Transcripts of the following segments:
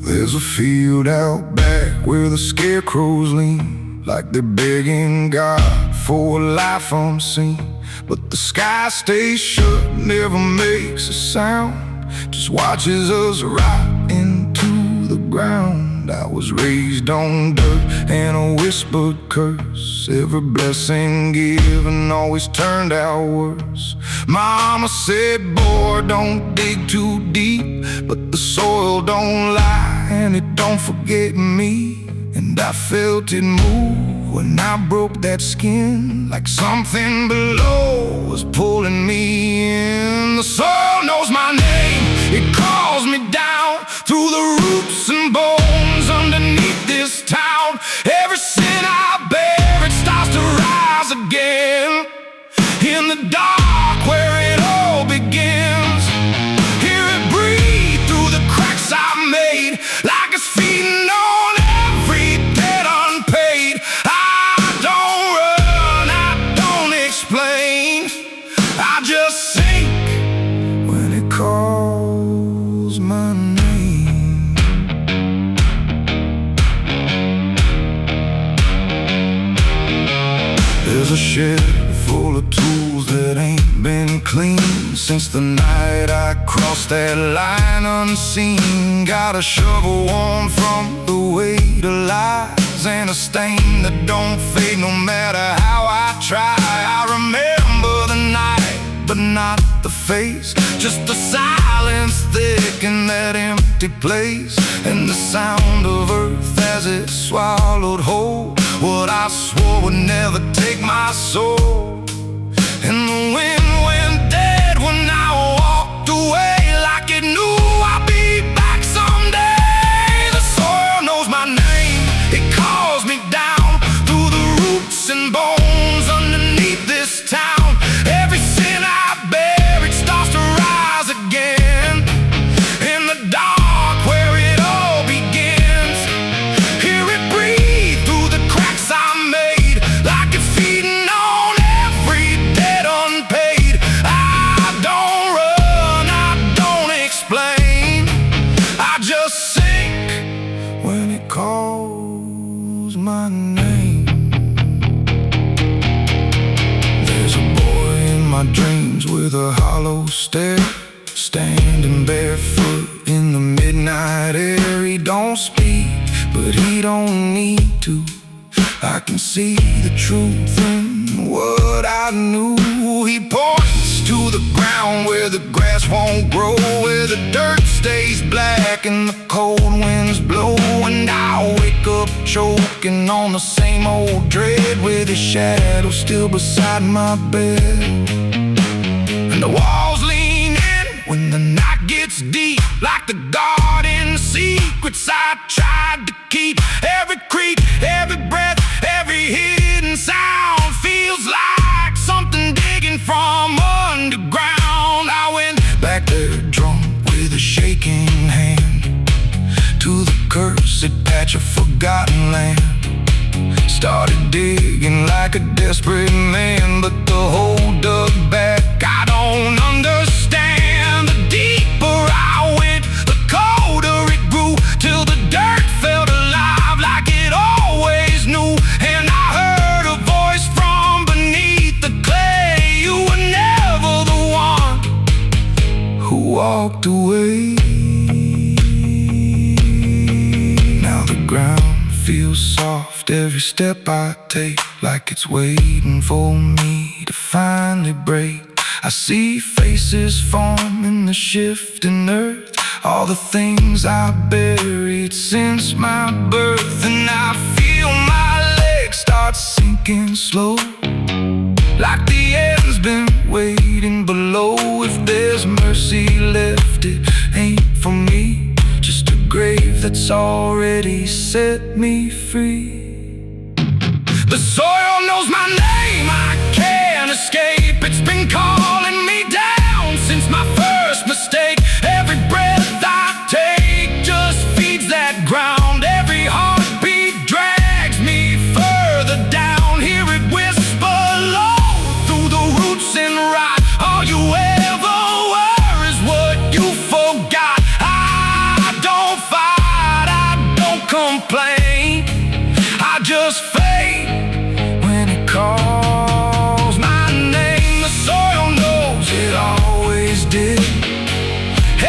There's a field out back where the scarecrows lean, like they're begging God for a life unseen. But the sky stays shut, never makes a sound, just watches us rot into the ground. I was raised on dirt and a whispered curse. Every blessing given always turned out worse. Mama said, boy, don't dig too deep, but the soil don't lie and it don't forget me. And I felt it move when I broke that skin, like something below was pulling me in. The soil knows my name, it calls me down through the roots and bones underneath this town. Every sin I bear, it starts to rise again. In the dark where it all begins, hear it breathe through the cracks I made, like it's feeding on every debt unpaid. I don't run, I don't explain, I just sink when it calls my name. There's a shed full of tools that ain't been cleaned since the night I crossed that line unseen. Got a shovel worn from the weight of lies and a stain that don't fade no matter how I try. I remember the night, but not the face, just the silence thick in that empty place, and the sound of earth as it swallowed whole what I swore would never take my soul. And the wind went dead when I walked away, like it knew I'd be back someday. The soil knows my name, it calls me down through the roots and bones underneath this town. Every sin I bear, it starts to rise again. In the dark where it all begins, hear it breathe through the cracks I made, like it's feeding on every debt unpaid. I don't run, I don't explain, I just sink when it calls my name. There's a boy in my dreams with a hollow stare, standing barefoot in the midnight air. He don't speak, but he don't need to. I can see the truth in what I knew. He points to the ground where the grass won't grow, where the dirt stays black and the cold winds blow. And I wake up choking on the same old dread, with his shadow still beside my bed. And the walls lean in when the night gets deep, like the garden secrets I tried to keep. Every creak, every breath, every hidden sound feels like something digging from underground. I went back there drunk with a shaking hand to the cursed patch of forgotten land. Started digging like a desperate man, but the hole dug back. I don't understand. The deeper I went, the colder it grew, till the dirt felt alive like it always knew. And I heard a voice from beneath the clay. You were never the one who walked away. Now the ground feels soft every step I take, like it's waiting for me to finally break. I see faces form in the shifting earth, all the things I buried since my birth. And I feel my legs start sinking slow, like the end's been waiting below. If there's mercy left, it ain't for me, just a grave that's already set me free. The soil knows my name, I can't escape. It's been calling me down since my first mistake. Every breath I take just feeds that ground. Every heartbeat drags me further down. Hear it whisper low through the roots and rot. All you ever were is what you forgot. I don't fight, I don't complain, I just fade when it calls my name. The soil knows it always did.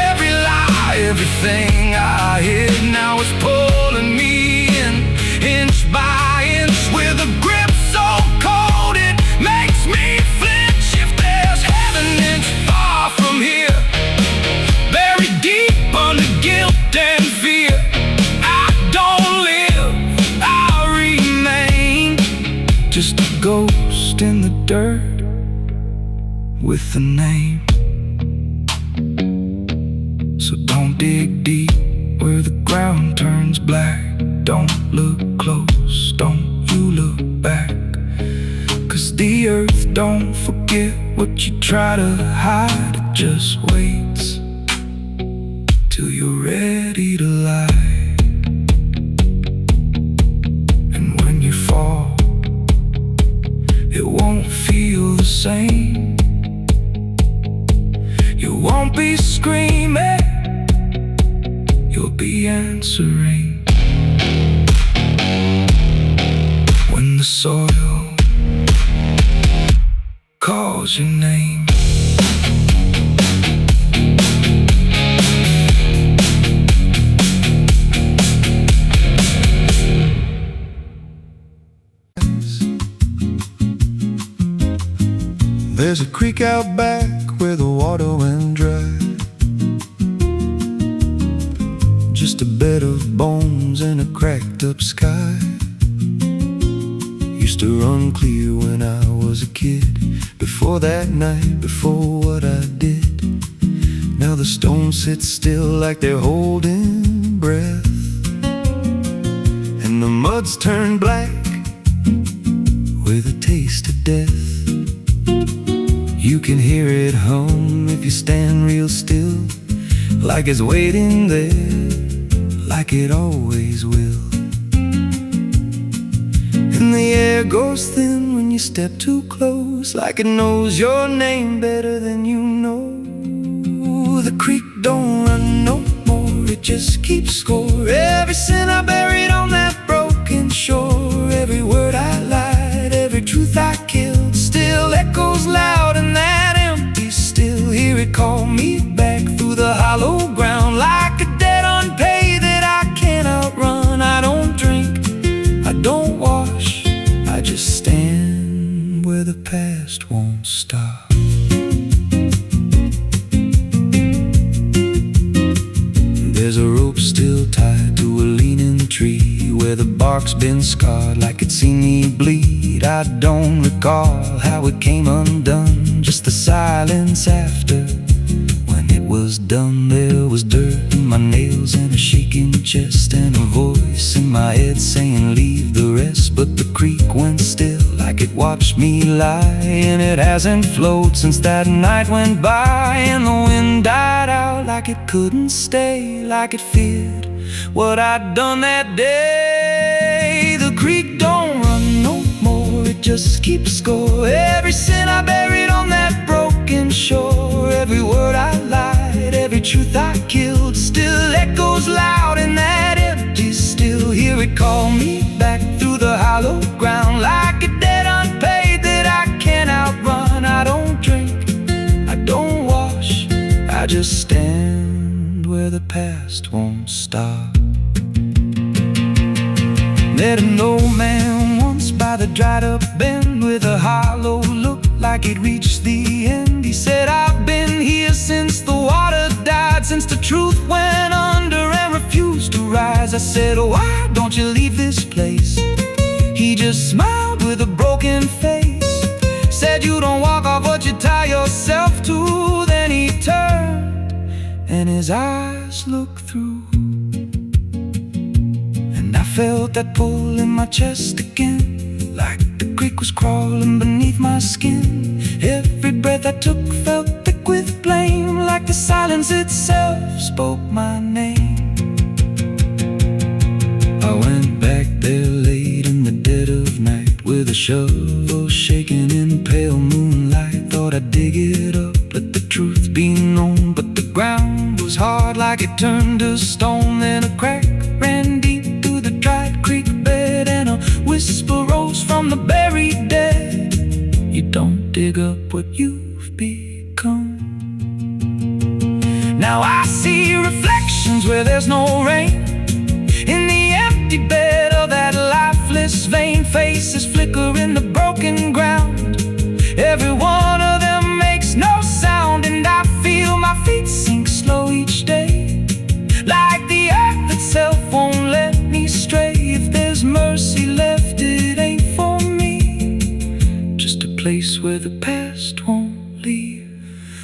Every lie, everything I hid, now it's pulling me in, inch by inch, with a grip so cold it makes me flinch. If there's heaven, it's far from here, buried deep under guilt and fear. I don't live, I remain, just a ghost in the dirt with a name. So don't dig deep where the ground turns black. Don't look close, don't you look back, 'cause the earth don't forget what you try to hide. It just waits till you're ready to lie. And when you fall, it won't feel the same. You won't be screaming, you'll be answering. When the soil calls your name. There's a creek out back where the water went dry. Just a bed of bones and a cracked up sky. Used to run clear when I was a kid. Before that night, before what I did. Now the stones sit still like they're holding breath, and the mud's turned black with a taste of death. You can hear it hum if you stand real still, like it's waiting there, like it always will. And the air goes thin when you step too close, like it knows your name better than you know. The creek don't run no more, it just keeps score. Every sin I buried on that broken shore, every word I lied, every truth I killed, still echoes loud in that empty still. Hear it call me back through the hollow ground, like a debt unpaid that I can't outrun. I don't drink, I don't wash, I just stand where the past won't stop. There's a rope still tied to a leaning tree, where the bark's been scarred like it's seen me bleed. I don't recall how it came undone, just the silence after. When it was done, there was dirt in my nails and a shaking chest, and a voice in my head saying leave the rest. But the creek went still like it watched me lie, and it hasn't flowed since that night went by. And the wind died out like it couldn't stay, like it feared what I'd done that day. The creek don't run no more, it just keeps score. Every sin I buried on that broken shore, every word I lied, every truth I killed, still echoes loud in that empty still. Hear it call me back through the hollow ground, like a debt unpaid that I can't outrun. I don't drink, I don't wash, I just stand where the past won't stop. Met an old man once by the dried up bend, with a hollow look like it reached the end. He said, I've been here since the water died, since the truth went under and refused to rise. I said, why don't you leave this place? He just smiled with a broken face, said, you don't walk off what you tie yourself to. Then he turned and his eyes looked through, and I felt that pull in my chest again, like the creek was crawling beneath my skin. Every breath I took felt thick with blame, like the silence itself spoke my name. I went back there late in the dead of night, with a shovel shaking in pale moonlight. Thought I'd dig it up, let the truth be known, but the ground was hard like it turned to stone. Then a crack ran deep through the dried creek bed, and a whisper rose from the buried dead. You don't dig up what you've become. Now I see reflections where there's no rain, in the empty bed of that lifeless vein. Faces flicker in the broken ground, every one of them makes no sound. And I feel my feet sink slow each day, like the earth itself won't let me stray. If there's mercy left, it ain't for me, just a place where the past won't leave.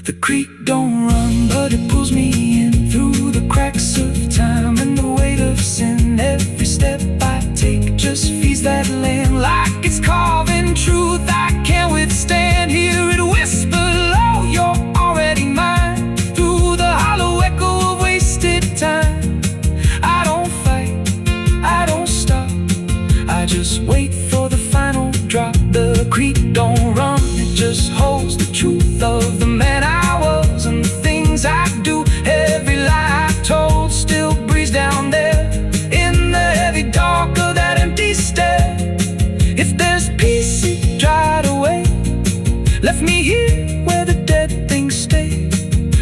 The creek don't run, but it pulls me in through the cracks of time and the weight of sin. Every step I take just feeds that land, like it's carving truth I can't withstand. Hear it whisper low, you're already mine, through the hollow echo of wasted time. I don't fight, I don't stop, I just wait for the final drop. The creek don't run, it just holds the truth of the man I was and the things I do. Every lie I told still breathes down there, in the heavy dark of that empty stare. If there's peace, it dried away, left me here where the dead things stay.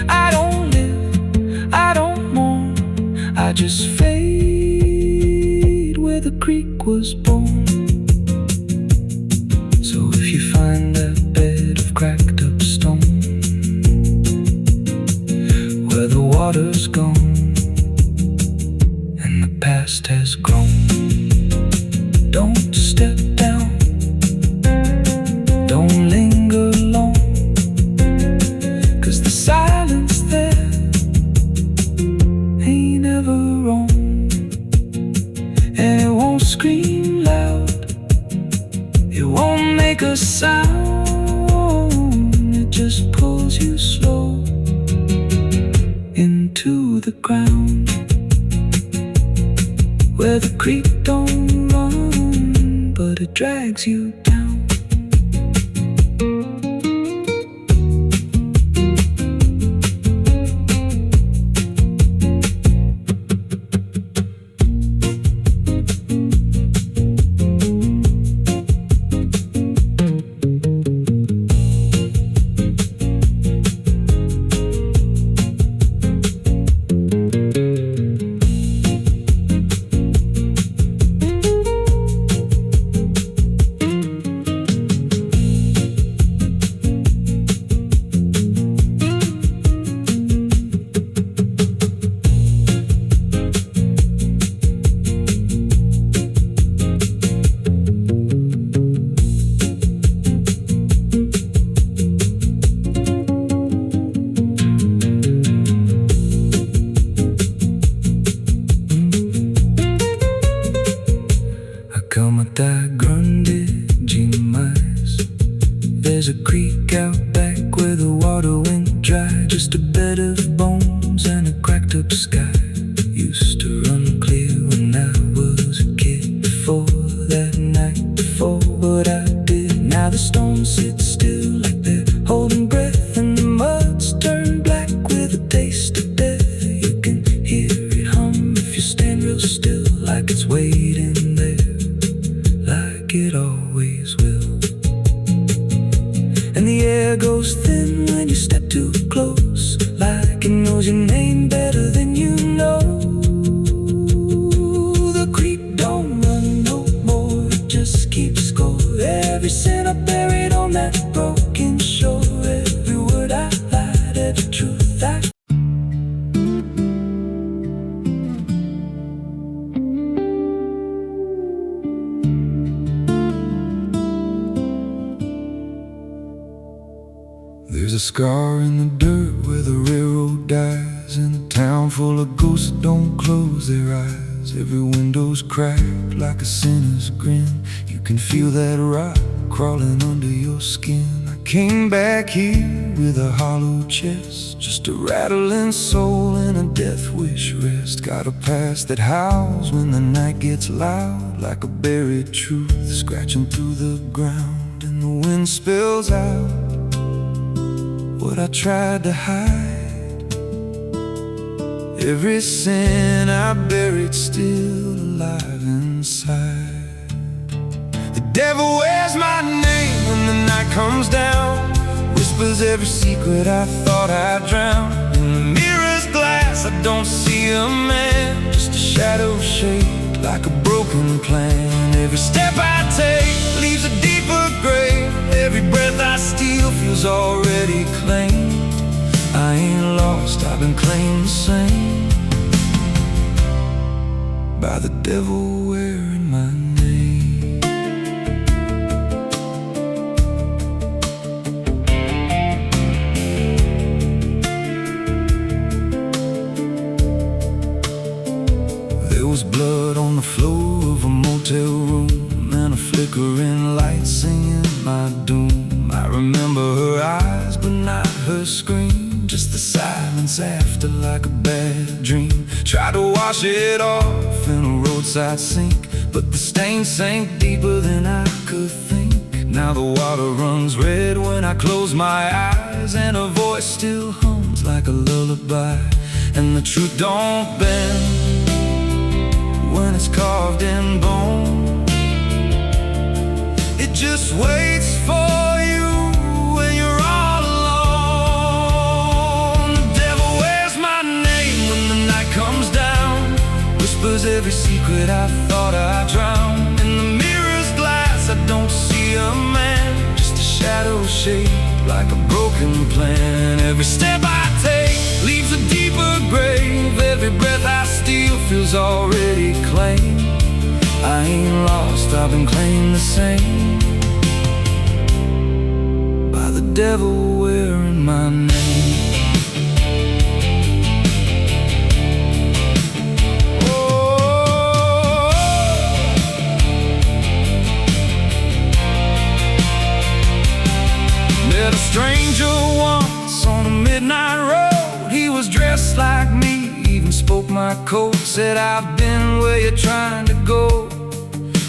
I don't live, I don't mourn, I just fade where the creek was born. So if you find that bed of cracked up stone, where the water's gone and the past has grown, don't step down, don't linger long, 'cause the silence there ain't ever wrong. And it won't scream loud, it won't make a sound, it just pulls you slow into the ground, where the creek don't run, but it drags you down. Como tá grande demais. There's a creek out back where the water went dry, just a bed of bones and a cracked up sky. Used to run clear when I was a kid, before that night before what I did. Now the stones sit still like they're holding breath, and the mud's turned black with a taste of death. You can hear it hum if you stand real still, like it's waiting there, like it always will. And the air goes thin when you step too close, like it knows your name better than you know. The creek don't run no more, it just keeps score. Every sin I buried on that broken shore, every word I lied, every truth I There's a scar in the dirt where the railroad dies, in a town full of ghosts that don't close their eyes. Every window's cracked like a sinner's grin. You can feel that rock crawling under your skin, like Came back here with a hollow chest, just a rattling soul and a death wish rest. Got a past that howls when the night gets loud, like a buried truth scratching through the ground. And the wind spills out what I tried to hide. Every sin I buried still alive inside. The devil wears my name when the night comes down, whispers every secret I thought I'd drown. In the mirror's glass I don't see a man, just a shadow shaped like a broken plan. Every step I take leaves a deeper grave. Every breath I steal feels already claimed. I ain't lost, I've been claimed the same by the devil wearing my name. There was blood on the floor of a motel room, and a flickering light singing my doom. I remember her eyes but not her scream, just the silence after like a bad dream. Tried to wash it off in a roadside sink, but the stain sank deeper than I could think. Now the water runs red when I close my eyes, and her voice still hums like a lullaby. And the truth don't bend when it's carved in bone. It just waits for you when you're all alone. The devil wears my name when the night comes down, whispers every secret I thought I'd drown. In the mirror's glass I don't see a man, just a shadow shaped like a broken plan. Every step I take leaves a deeper grave. Every breath I steal feels already claimed. I ain't lost, I've been claimed the same by the devil wearing my name. Met a stranger once on a midnight road. He was dressed like me, even spoke my code. Said, I've been where you're trying to go.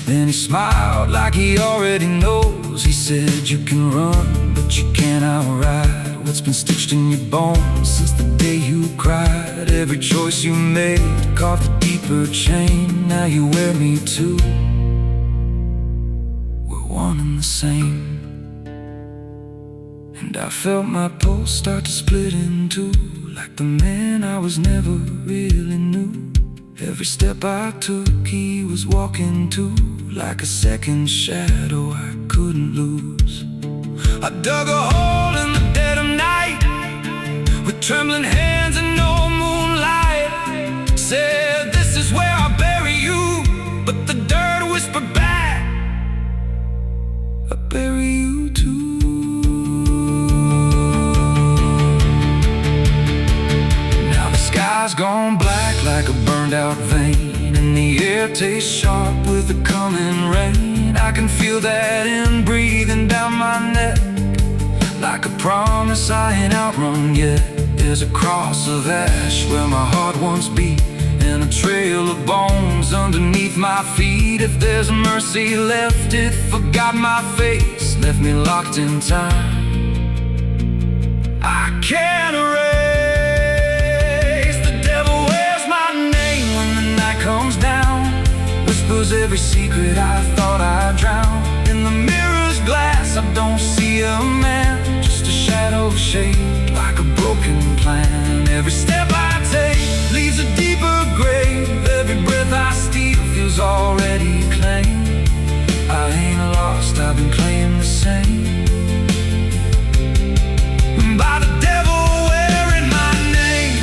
Then he smiled like he already knows. He said, you can run, but you can't outride what's been stitched in your bones since the day you cried. Every choice you made carved a deeper chain. Now you wear me too. We're one and the same. And I felt my pulse start to split in two, like the man I was never really knew. Every step I took he was walking too, like a second shadow I couldn't lose. I dug a hole in the dead of night with trembling hands and no moonlight. Said, this is where I bury you, but the dirt whispered back, I bury you too. Sky's gone black like a burned out vein, and the air tastes sharp with the coming rain. I can feel that in breathing down my neck, like a promise I ain't outrun yet. There's a cross of ash where my heart once beat, and a trail of bones underneath my feet. If there's mercy left, it forgot my face, left me locked in time. I can't erase. Comes down, whispers every secret I thought I'd drown. In the mirror's glass I don't see a man, just a shadow shaped like a broken plan. Every step I take leaves a deeper grave. Every breath I steal feels already claimed. I ain't lost, I've been claimed the same by the devil wearing my name.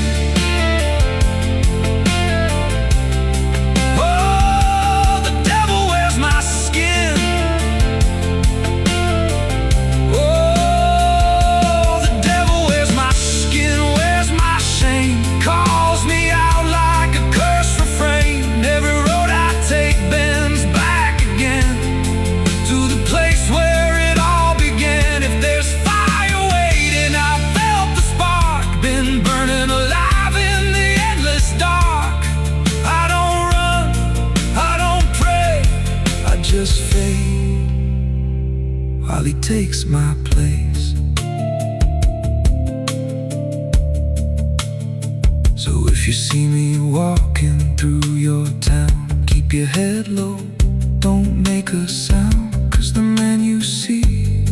Calls me out like a cursed refrain. Every road I take bends colors fade while he takes my place. So if you see me walking through your town, keep your head low, don't make a sound, 'cause the man you see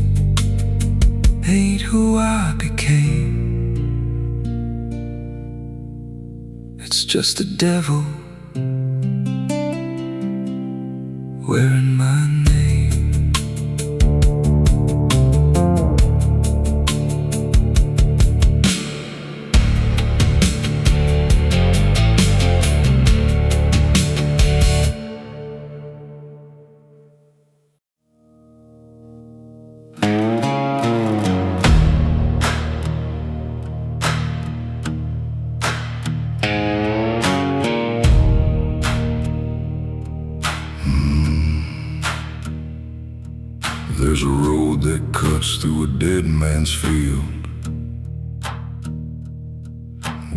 ain't who I became. It's just the devil wearing my name. There's a road that cuts through a dead man's field,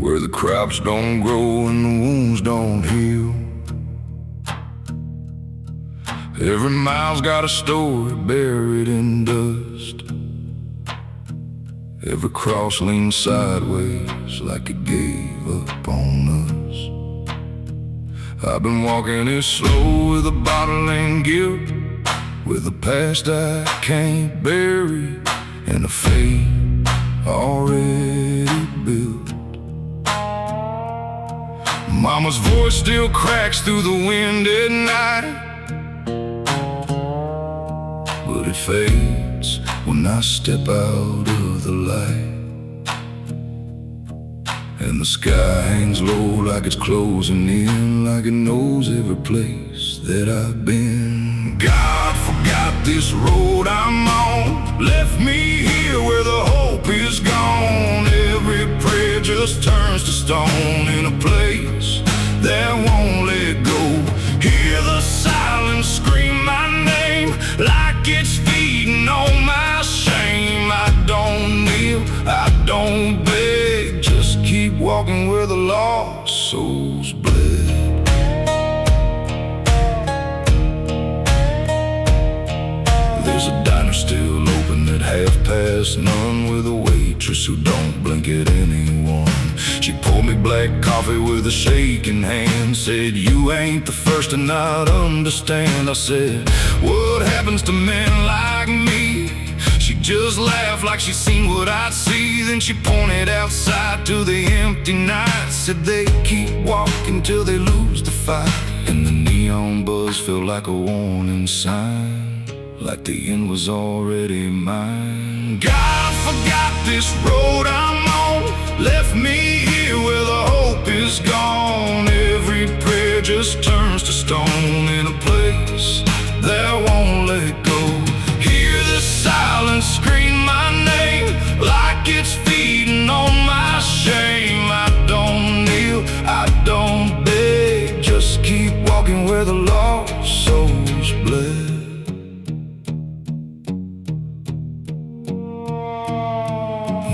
where the crops don't grow and the wounds don't heal. Every mile's got a story buried in dust. Every cross leans sideways like it gave up on us. I've been walking it slow with a bottle and guilt, with a past I can't bury and a fate already built. Mama's voice still cracks through the wind at night, but it fades when I step out of the light. And the sky hangs low like it's closing in, like it knows every place that I've been. God forgot this road I'm on, left me here where the hope is gone. Every prayer just turns to stone in a place that won't let go. Hear the silence scream my name like it's feeding on my shame. I don't kneel, I don't beg, just keep walking where the lost souls bled. There's a diner still open at none, with a waitress who don't blink at anyone. She poured me black coffee with a shaking hand, said, "You ain't the first to not understand." I said, "What happens to men like me?" She just laughed like she seen what I'd see. Then she pointed outside to the empty night, said they keep walking till they lose the fight. And the neon buzz felt like a warning sign, like the end was already mine. God forgot this road I'm on, left me here where the hope is gone. Every prayer just turns to stone in a place that won't let go. Hear the silence scream my name like it's feeding on my shame. I don't kneel, I don't beg, just keep walking where the lost souls bled.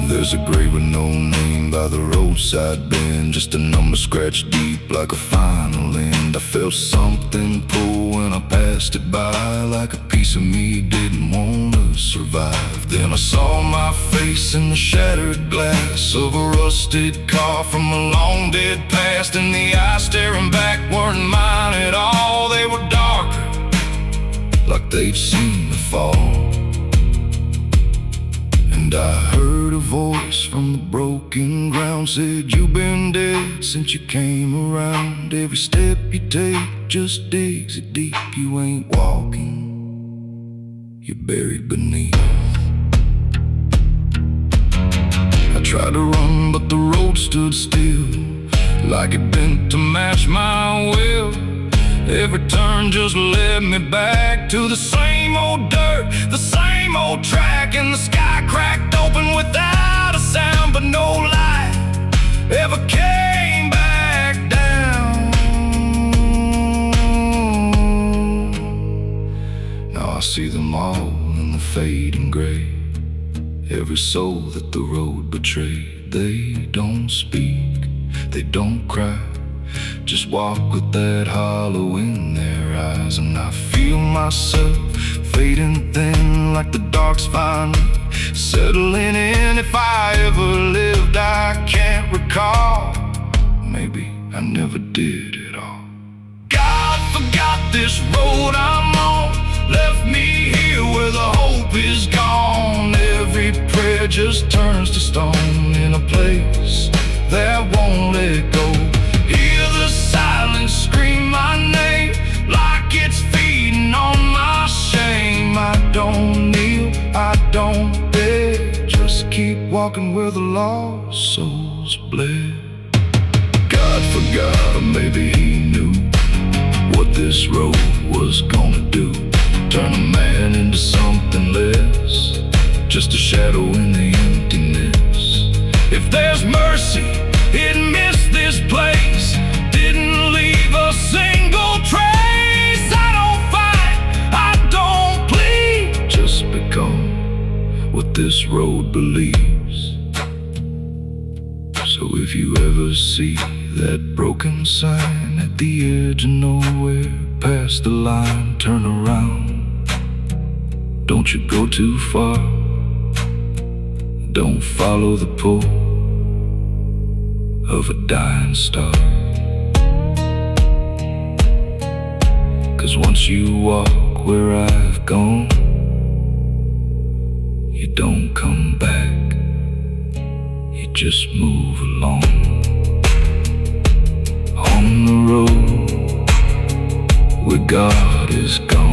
There's a grave with no name by the roadside bend, just a number scratched deep like a final end. I felt something pull when I passed it by, like a piece of me didn't want to survive. Then I saw my face in the shattered glass of a rusted car from a long dead past, and the eyes staring back weren't mine at all. They were darker, like they'd seen the fall. And I heard a voice from the broken ground, said, "You've been dead since you came around. Every step you take just digs it deep. You ain't walking, you're buried beneath." I tried to run, but the road stood still, like it bent to match my will. Every turn just led me back to the same old dirt, the same old track, and the sky cracked open without a sound, but no light ever came back down. Now I see them all in the fading gray, every soul that the road betrayed. They don't speak, they don't cry, just walk with that hollow in their their eyes, and I feel myself fading thin like the dark's finally settling in. If I ever lived, I can't recall. Maybe I never did at all. God forgot this road I'm on, left me here where the hope is gone. Every prayer just turns to stone in a place that won't let go. Hear the silence scream my name like it's feeding on my shame. I don't kneel, I don't beg, just keep walking where the lost souls bled. God forgot, or maybe he knew what this road was gonna do. Turn a man into something less, just a shadow in the emptiness. If there's mercy, it missed this place, didn't leave a single trace. I don't fight, I don't plead, just become what this road believes. So if you ever see that broken sign at the edge of nowhere, past the line, turn around. Don't you go too far, don't follow the pull of a dying star. 'Cause once you walk where I've gone, you don't come back, you just move along. On the road where God is gone.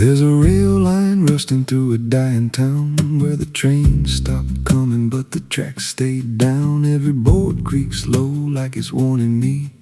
There's a rail line rusting through a dying town, where the trains stopped coming but the tracks stayed down. Every board creaks low like it's warning me,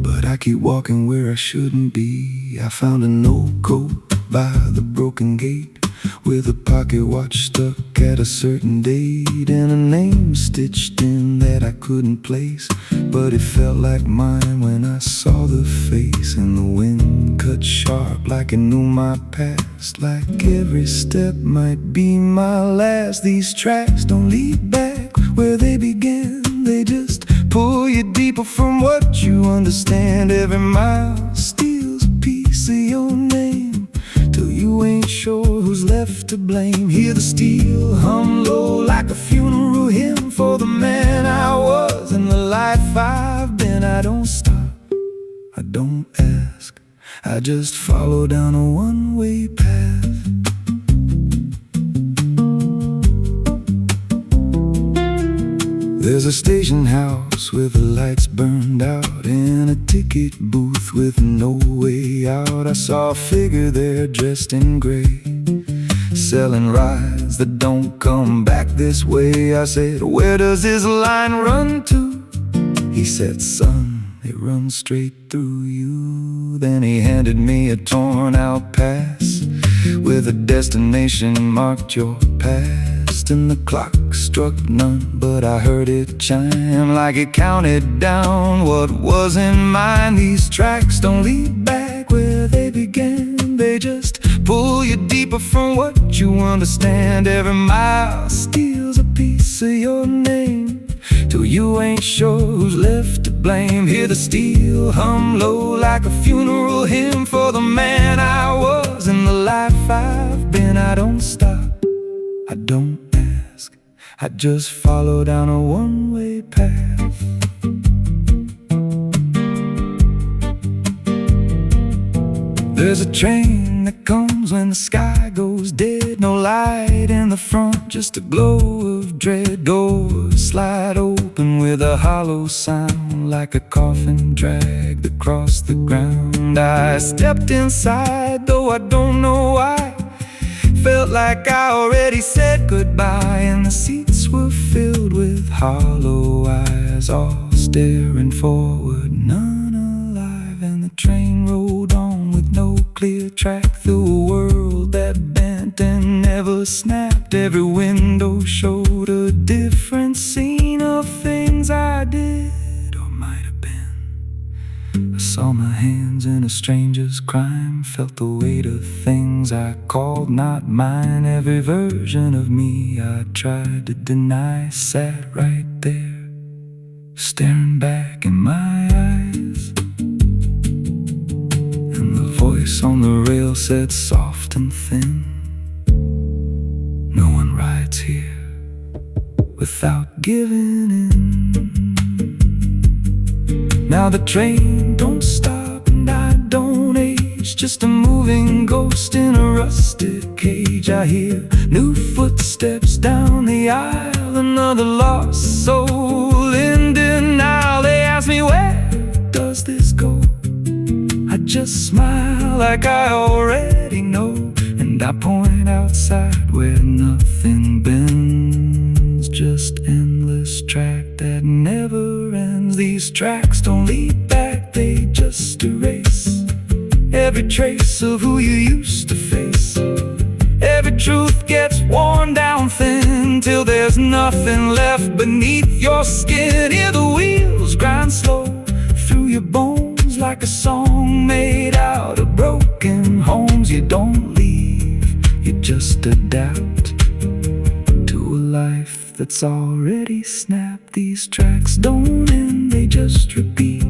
but I keep walking where I shouldn't be. I found an old coat by the broken gate, with a pocket watch stuck at a certain date, and a name stitched in that I couldn't place, but it felt like mine when I saw the face. And the wind cut sharp like it knew my past, like every step might be my last. These tracks don't lead back where they began, they just pull you deeper from what you understand. Every mile steals a piece of your name, till you ain't sure who's left to blame. Hear the steel hum low like a funeral hymn for the man I was and the life I've been. I don't stop, I don't ask, I just follow down a one-way path. There's a station house with the lights burned out, and a ticket booth with no way out. I saw a figure there dressed in gray, selling rides that don't come back this way. I said, where does this line run to? He said, son, it runs straight through you. Then he handed me a torn out pass with a destination marked your past. And the clock struck none, but I heard it chime like it counted down what wasn't mine. These tracks don't lead back where they began, they just pull you deeper from what you understand. Every mile steals a piece of your name, till you ain't sure who's left to blame. Hear the steel hum low like a funeral hymn for the man I was and the life I've been. I don't stop, I don't ask, I just follow down a one-way path. There's a train that comes when the sky goes dead, no light in the front, just a glow of dread. Doors slide open with a hollow sound, like a coffin dragged across the ground. I stepped inside, though I don't know why. Felt like I already said goodbye, and the seats were filled with hollow eyes, all staring forward, none alive. And the train rolled on with no clear track through a world that bent never snapped. Every window showed a different scene of things I did or might have been. I saw my hands in a stranger's crime, felt the weight of things I called not mine. Every version of me I tried to deny sat right there, staring back in my eyes. And the voice on the rail said soft and thin, no one rides here without giving in. Now the train don't stop and I don't age, just a moving ghost in a rusted cage. I hear new footsteps down the aisle, another lost soul in denial. They ask me, where does this go? I just smile like I already know, and I point outside where nothing bends, just endless track that never ends. These tracks don't lead back, they just erase every trace of who you used to face. Every truth gets worn down thin till there's nothing left beneath your skin. Hear the wheels grind slow through your bones like a song made out of broken homes. You don't leave, you just adapt to a life that's already snapped. These tracks don't end, they just repeat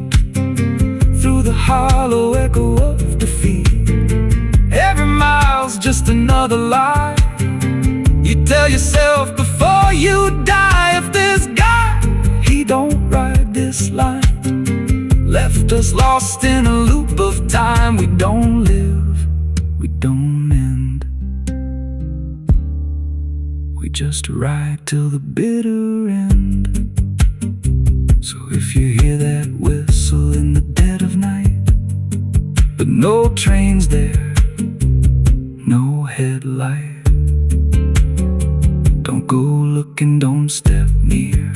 through the hollow echo of defeat. Every mile's just another lie you tell yourself before you die. If this guy, he don't ride this line, left us lost in a loop of time. We don't live, we don't end, we just ride till the bitter end. So if you hear that whistle in the dead of night, but no trains there, no headlight, don't go looking, don't step near,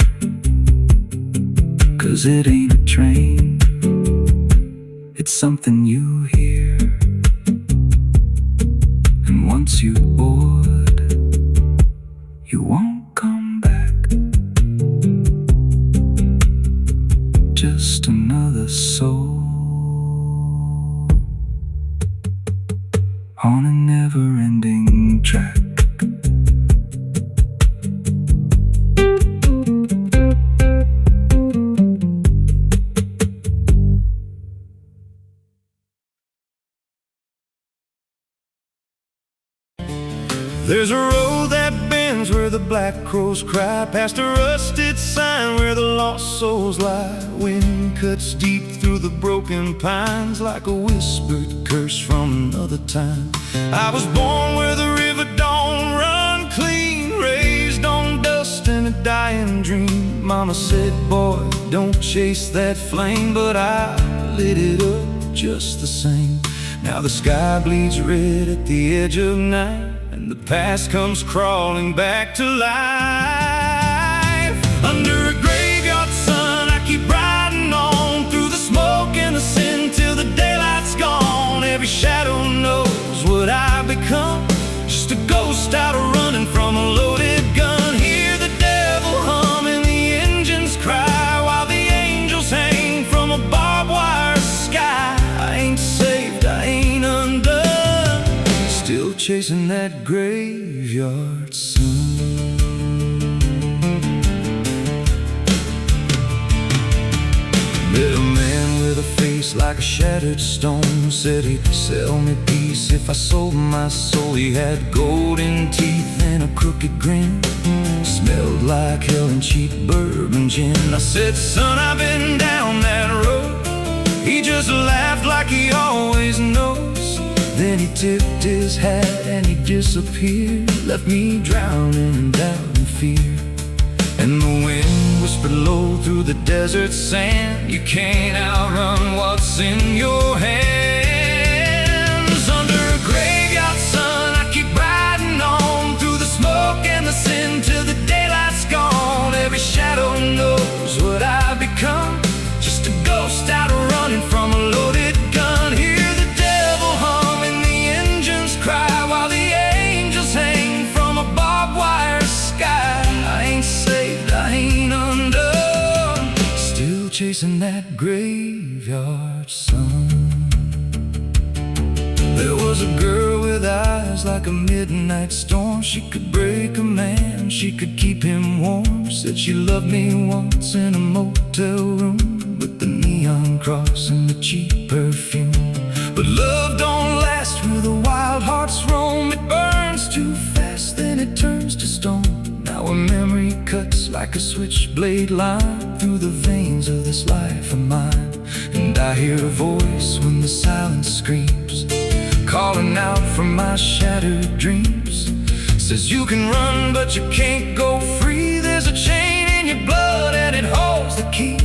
'cause it ain't a train, it's something you hear. And once you board, you won't come back. Just another soul on a never-ending track. There's a road that bends where the black crows cry, past a rusted sign where the lost souls lie. Wind cuts deep through the broken pines like a whispered curse from another time. I was born where the river don't run clean, raised on dust and a dying dream. Mama said, boy, don't chase that flame, but I lit it up just the same. Now the sky bleeds red at the edge of night, and the past comes crawling back to life. Under a graveyard sun, I keep riding on through the smoke and the sin till the daylight's gone. Every shadow knows what I've become, just a ghost out running from a loaded gun. Hear the devil hum and the engines cry while the angels hang from a barbed wire sky. I ain't saved, I ain't undone, still chasing that graveyard sun. Met a man with a face like a shattered stone, said he'd sell me peace if I sold my soul. He had golden teeth and a crooked grin, smelled like hell and cheap bourbon gin. I said, son, I've been down that road. He just laughed like he always knows. Then he tipped his hat and he disappeared, left me drowning in doubt and fear. And the wind whispered low through the desert sand, you can't outrun what's in your hands. Under a graveyard sun, I keep riding on through the smoke and the sin till the daylight's gone. Every shadow knows what I've become, just a ghost out running from a loaded gun. Hear the devil hum and the engines cry while the angels hang from chasing that graveyard sun. There was a girl with eyes like a midnight storm. She could break a man, she could keep him warm. Said she loved me once in a motel room, with the neon cross and the cheap perfume. But love don't last where the wild hearts roam. It burns too fast, then it turns to stone. Now a memory cuts like a switchblade line through the veins of this life of mine. And I hear a voice when the silence screams, calling out from my shattered dreams. Says you can run but you can't go free. There's a chain in your blood and it holds the key.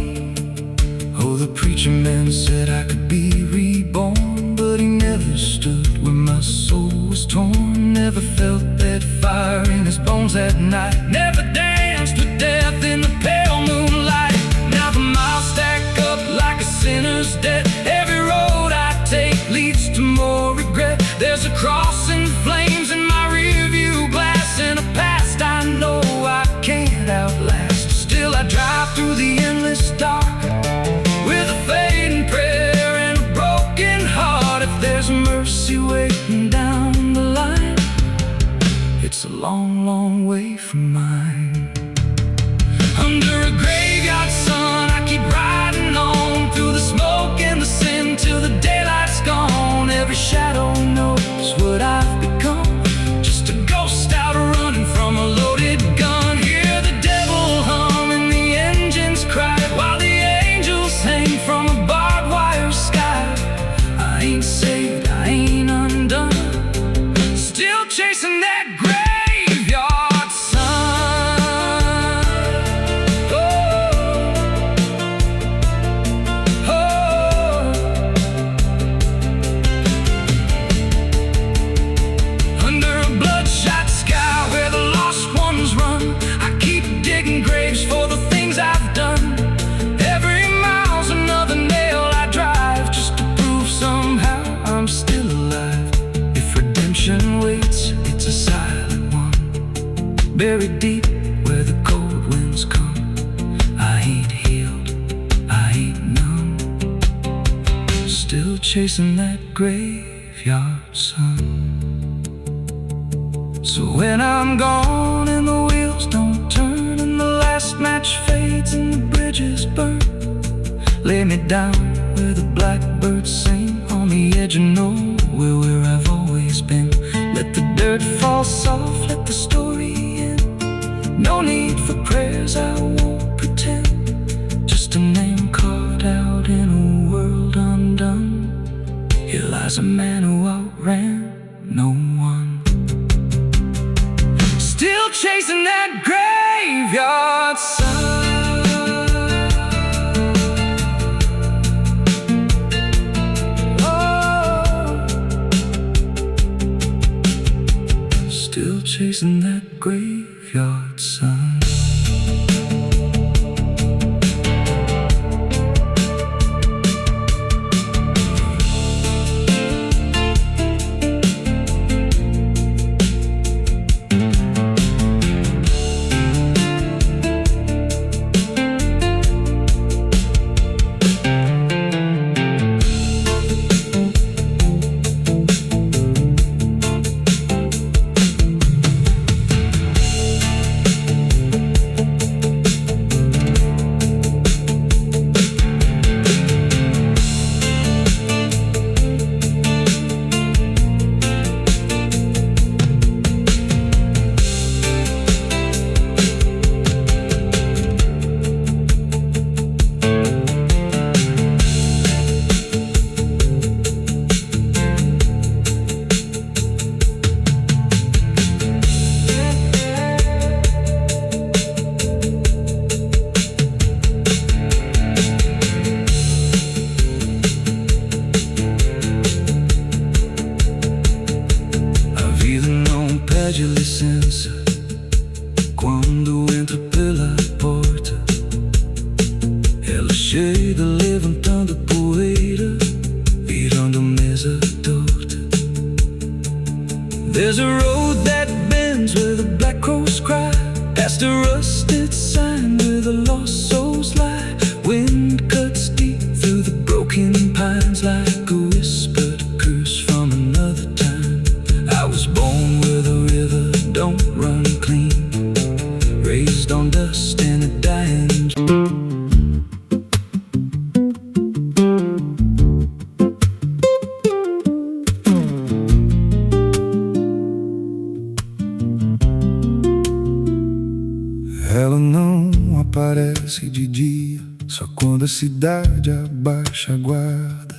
Oh, the preacher man said I could be reborn, but he never stood where my soul was torn. Never felt that fire in his bones at night. Never danced with death in the pale moonlight. Now the miles stack up like a sinner's debt. Every road I take leads to more regret. There's a cross and flames in my rearview glass, and a past I know I can't outlast. Still I drive through the endless dark with a fading prayer and a broken heart. If there's mercy waiting down the line, it's a long, long way from mine. Under a graveyard sun, I keep riding on through the smoke and the sin till the daylight's gone. Every shadow knows what I've become, just a ghost out running from a loaded gun. Hear the devil hum and the engines cry, while the angels hang from a barbed wire sky. I ain't saved, I ain't undone, still chasing that graveyard sun. Oh, oh. Under a bloodshot sky where the lost ones run, I keep digging graves for the things I've done. Every mile's another nail I drive, just to prove somehow I'm still alive. If redemption waits, it's a silent one, buried deep where the cold winds come. I ain't healed, I ain't numb, still chasing that graveyard sun. So when I'm gone and the wheels don't turn and the last match fades and the bridges burn, lay me down where the blackbirds sing, on the edge of nowhere where I've always been. Let the dirt fall soft, let the story end. No need for prayers, I won't pretend. Just a name carved out in a world undone. Here lies a man who outran no one, still chasing that graveyard sun. Still chasing that graveyard sun. Perde a licença quando entra pela porta. Ela chega levantando poeira, virando mesa torta. There's a road that bends where the black crows cry, past a rusted sign where the lost souls lie. Wind Ela não aparece de dia, só quando a cidade abaixa a guarda.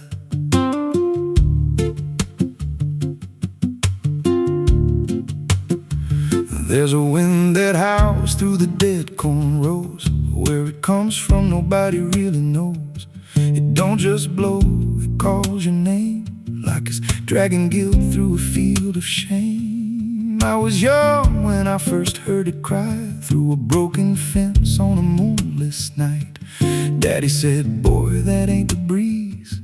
There's a wind that howls through the dead corn rows. Where it comes from nobody really knows. It don't just blow, it calls your name, like it's dragging guilt through a field of shame. I was young when I first heard it cry through a broken fence on a moonless night. Daddy said, boy, that ain't the breeze,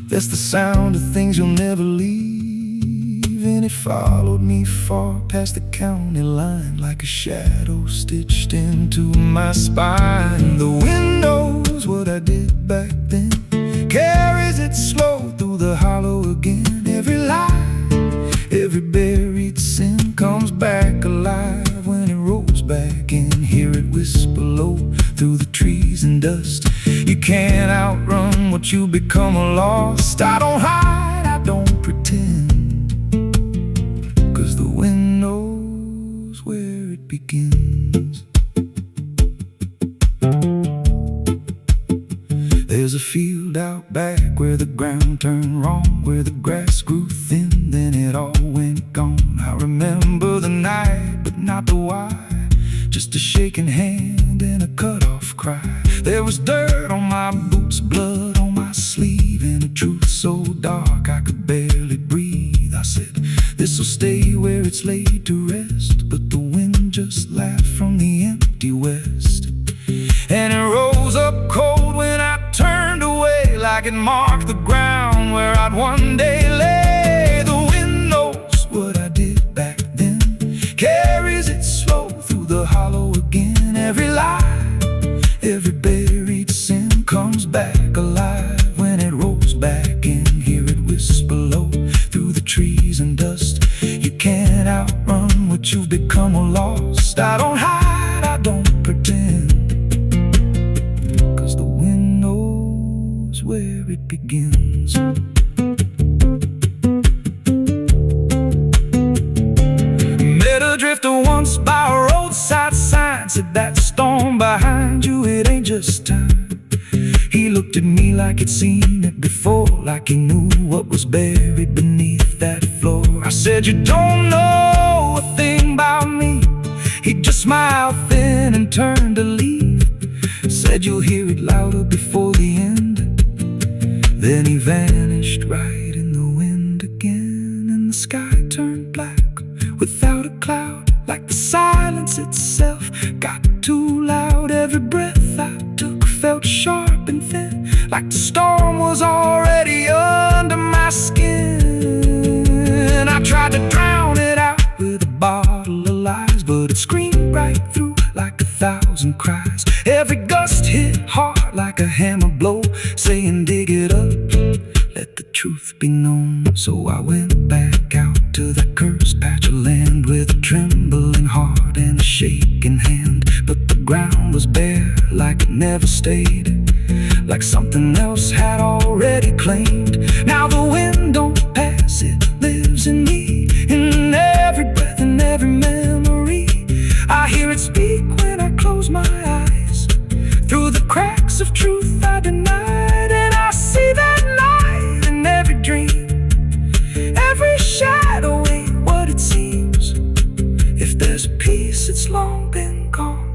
that's the sound of things you'll never leave. And it followed me far past the county line, like a shadow stitched into my spine. The wind knows what I did back then, carries it slow through the hollow again. Every lie, every buried sin comes back alive when it rolls back in. Hear it whisper low through the trees and dust. You can't outrun what you become lost. I don't hide, I don't pretend, 'cause the wind knows where it begins. There's a field out back where the ground turned wrong, where the grass grew thin, then it all went gone. I remember the night, but not the why, just a shaking hand and a cut-off cry. There was dirt on my boots, blood on my sleeve, and a truth so dark I could barely breathe. I said, this'll stay where it's laid to rest, but the wind just laughed from the empty west. And it rose up cold when I turned away, like it marked the ground where I'd one day lay. The wind knows what I did back then, carries it slow through the hollow again. Every lie, every buried sin comes back alive when it rolls back in. Hear it whisper low through the trees and dust. You can't outrun what you've become or lost. I don't hide, I don't pretend, 'cause the wind knows where it begins. Met a drifter once by a roadside sign, said that storm behind you, it ain't just time. He looked at me like he'd seen it before, like he knew what was buried beneath that floor. I said, you don't know a thing about me. He just smiled thin and turned to leave. Said you'll hear it louder before the end. Then he vanished right in the wind again, and the sky turned black without a cloud, like the silence itself got too loud. Every breath I took felt sharp and thin, like the storm was already under my skin. I tried to drown it out with a bottle of lies, but it screamed right through like 1,000 cries. Every gust hit hard like a hammer blow, saying dig it up, let the truth be known. So I went back out to that cursed patch of land with a trembling heart and a shaking hand. But the ground was bare like it never stayed, like something else had already claimed. Now the wind don't pass, it lives in me, in every breath and every memory. I hear it speak when I close my eyes, through the cracks of truth I denied. And I see that light in every dream, every shadow ain't what it seems. If there's a peace, it's long been gone,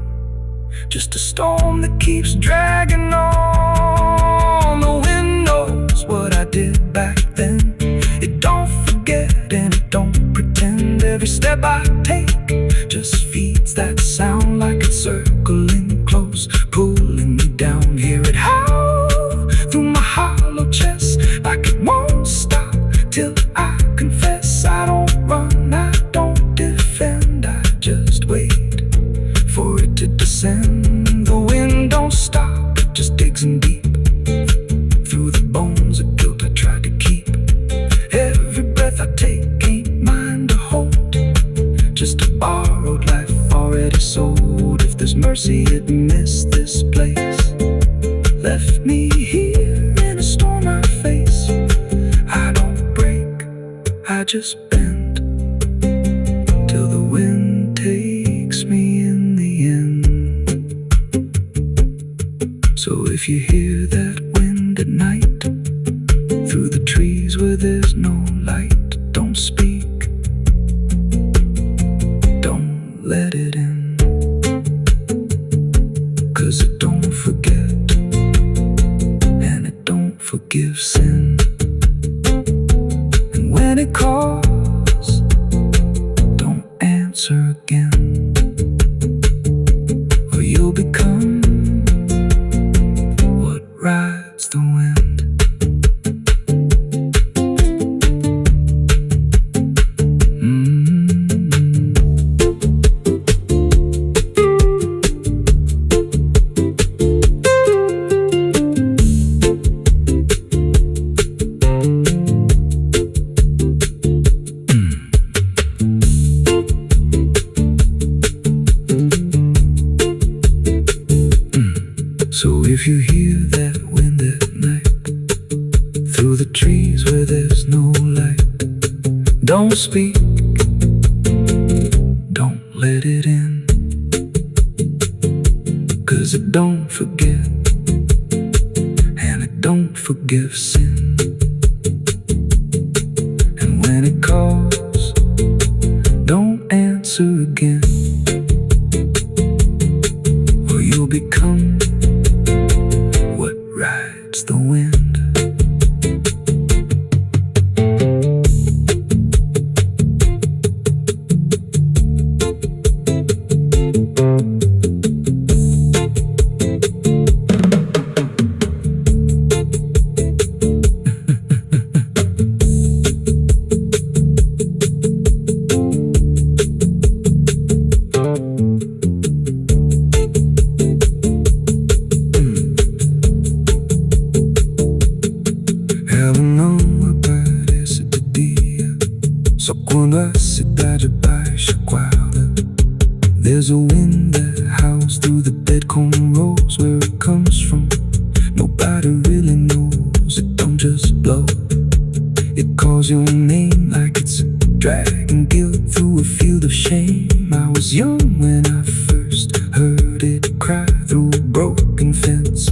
just a storm that keeps dragging on. The wind knows what I did back then, it don't forget and it don't pretend. Every step I take just feeds that sound, like it's circling close, pulling me down. Hear it howl through my hollow chest, like it won't stop till I confess. I don't run, I don't defend, I just wait for it to descend. The wind don't stop, it just digs in deep through the bones of guilt I tried to keep. Every breath I take ain't mine to hold, just a borrowed life already sold. If there's mercy, it missed this place, left me here in a storm I face. I don't break, I just bend till the wind takes me in the end. if you hear that wind at night through the trees where there's no light, don't speak, don't let it in, 'cause it don't forget and it don't forgive sin. And when it calls, don't answer again, or you'll become what rides the wind. So if you hear that wind at night through the trees where there's no light, don't speak, don't let it in, 'cause it don't forget and it don't forgive sin. And when it calls, don't answer again, or you'll become what rides the wind. So quando a cidade baixa guarda, there's a wind that howls through the dead corn rows. Where it comes from, nobody really knows. It don't just blow, it calls your name like it's dragging guilt through a field of shame. I was young when I first heard it cry through a broken fence.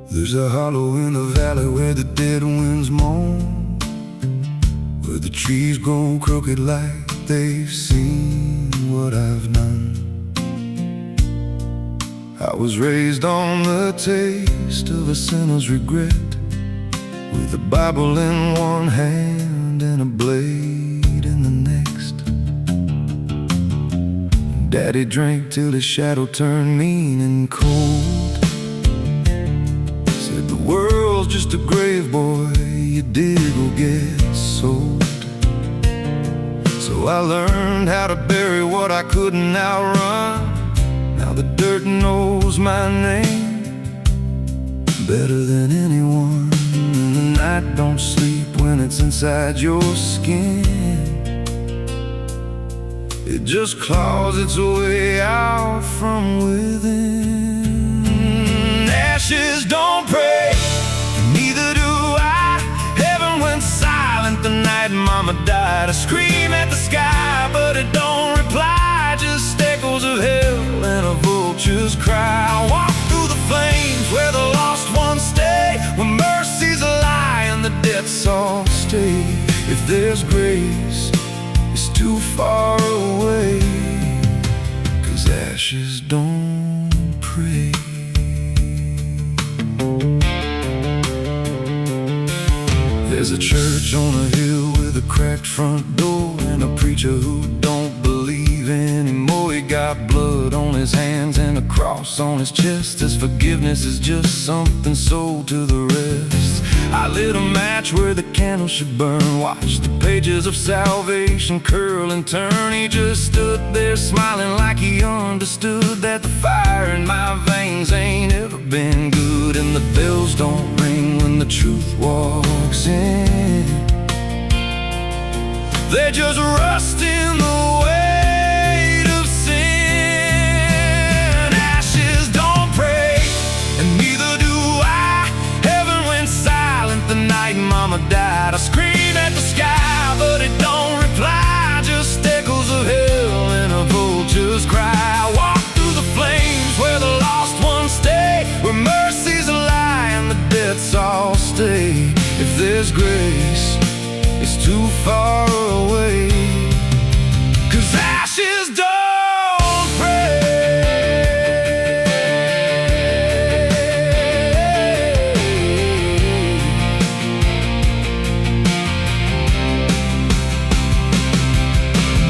There's a hollow in the valley where the dead winds moan, where the trees grow crooked like they've seen what I've done. I was raised on the taste of a sinner's regret, with a Bible in one hand and a blade in the next. Daddy drank till his shadow turned mean and cold. Said the world's just a grave, boy, you dig or get sold. So I learned how to bury what I couldn't outrun. Now the dirt knows my name better than anyone. And the night don't sleep when it's inside your skin. It just claws its way out from within. Ashes don't pray, neither do I. Heaven went silent the night Mama died. I scream at the sky, but it don't reply. Just echoes of hell and a vulture's cry. I walk through the flames where the lost ones stay, where mercy's a lie and the death's all stay. If there's grace, it's too far away, 'cause ashes don't pray. There's a church on a hill with a cracked front door, and a preacher who don't believe anymore. He got blood on his hands and a cross on his chest. His forgiveness is just something sold to the rest. I lit a match where the candle should burn, watched the pages of salvation curl and turn. He just stood there smiling like he understood that the fire in my veins ain't ever been good. And the bells don't ring when the truth walks in, they just rust in the weight of sin. Ashes far away. 'Cause ashes don't pray.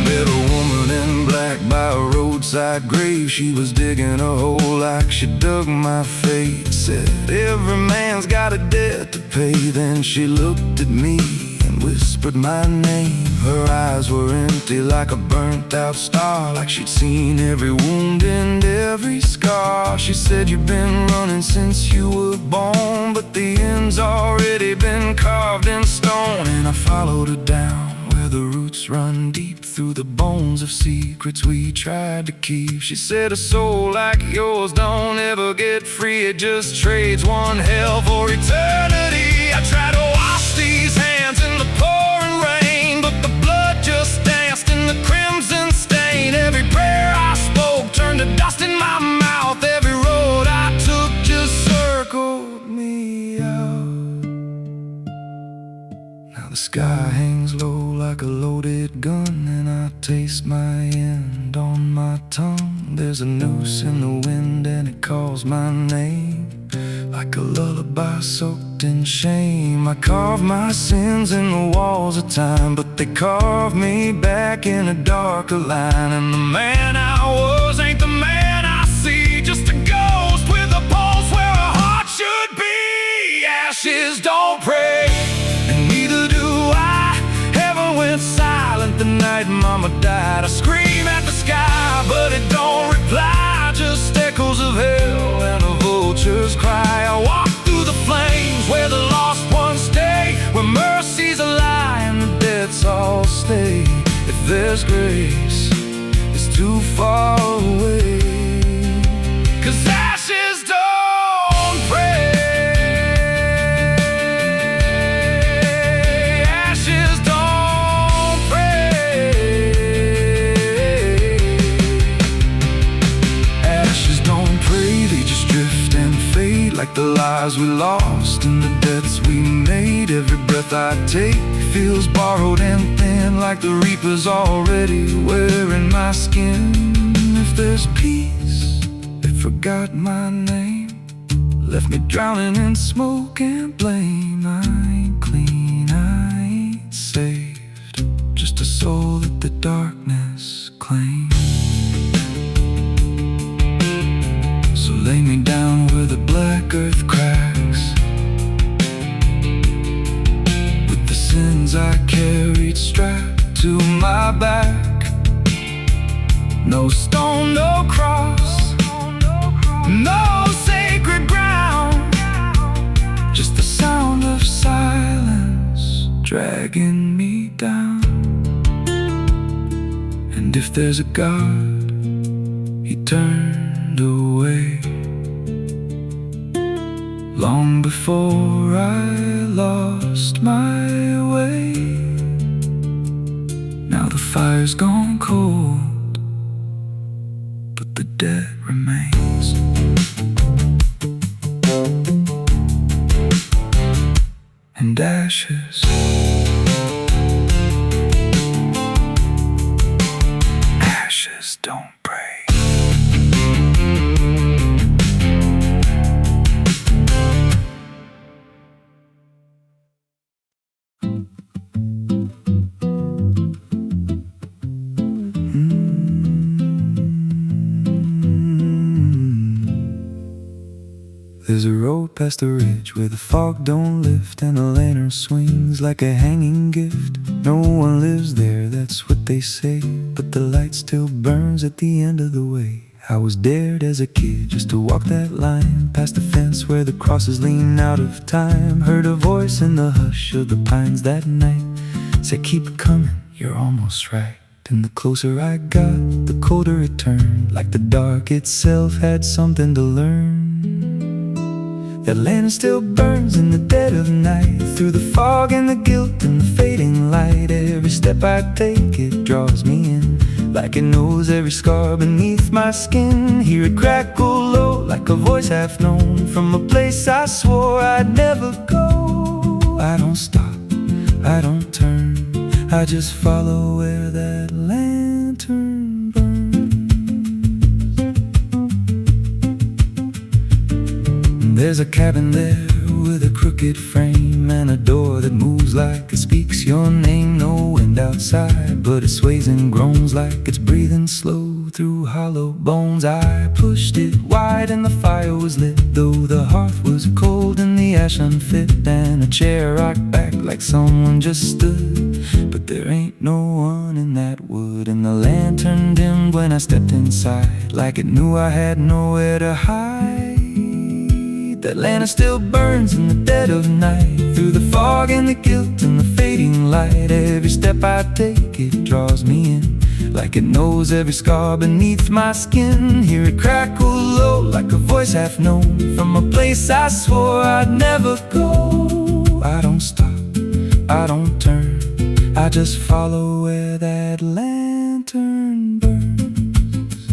Met a woman in black by a roadside grave. She was digging a hole like she dug my fate. Said every man's got a debt to pay. Then she looked at me and whispered my name. Her eyes were empty like a burnt out star, like she'd seen every wound and every scar. She said, you've been running since you were born, but the end's already been carved in stone. And I followed her down where the roots run deep through the bones of secrets we tried to keep. She said, a soul like yours don't ever get free. It just trades one hell for eternity. I tried to wash these hands in the pouring rain, but the blood just danced in the crimson stain. Every prayer I spoke turned to dust in my mouth. Every road I took just circled me out. Now the sky hangs low like a loaded gun, and I taste my end on my tongue. There's a noose in the wind and it calls my name, like a lullaby soaked in shame. I carved my sins in the walls of time, but they carved me back in a darker line. And the man I was ain't the man I see, just a ghost with a pulse where a heart should be. Ashes don't pray, and neither do I. Heaven went silent the night Mama died. I scream at the sky, but it don't reply, just echoes of hell and a vulture's cry. I walk through the flames where the lost ones stay, where mercy's a lie and the debts all stay. If there's grace, it's too far away. 'Cause ashes don't pray. Ashes don't pray. Ashes don't pray, they just drift and fade, like the lives we lost and the debts we made. Every breath I take feels borrowed and thin, like the reaper's already wearing my skin. If there's peace, they forgot my name, left me drowning in smoke and blame. I ain't clean, I ain't saved, just a soul that the darkness claims. So lay me down where the black earth cracks, with the sins I carried strapped to my back. No stone, no cross, no sacred ground, just the sound of silence dragging me down. And if there's a God, He turned away long before I lost my way. Now the fire's gone cold, but the debt remains. And ashes, ashes don't pray. There's a road past the ridge where the fog don't lift, and the lantern swings like a hanging gift. No one lives there, that's what they say, but the light still burns at the end of the way. I was dared as a kid just to walk that line, past the fence where the crosses lean out of time. Heard a voice in the hush of the pines that night, said keep it coming, you're almost right. And the closer I got, the colder it turned, like the dark itself had something to learn. That lantern still burns in the dead of night, through the fog and the guilt and the fading light. Every step I take, it draws me in, like it knows every scar beneath my skin. Hear it crackle low, like a voice half known, from a place I swore I'd never go. I don't stop, I don't turn, I just follow where that lantern burns. There's a cabin there with a crooked frame and a door that moves like it speaks your name. No wind outside, but it sways and groans like it's breathing slow through hollow bones. I pushed it wide and the fire was lit, though the hearth was cold and the ash unfit, and a chair rocked back like someone just stood. But there ain't no one in that wood, and the lantern dimmed when I stepped inside, like it knew I had nowhere to hide. That lantern still burns in the dead of night, through the fog and the guilt and the fading light. Every step I take, it draws me in, like it knows every scar beneath my skin. Hear it crackle low, like a voice half known, from a place I swore I'd never go. I don't stop, I don't turn, I just follow where that lantern burns.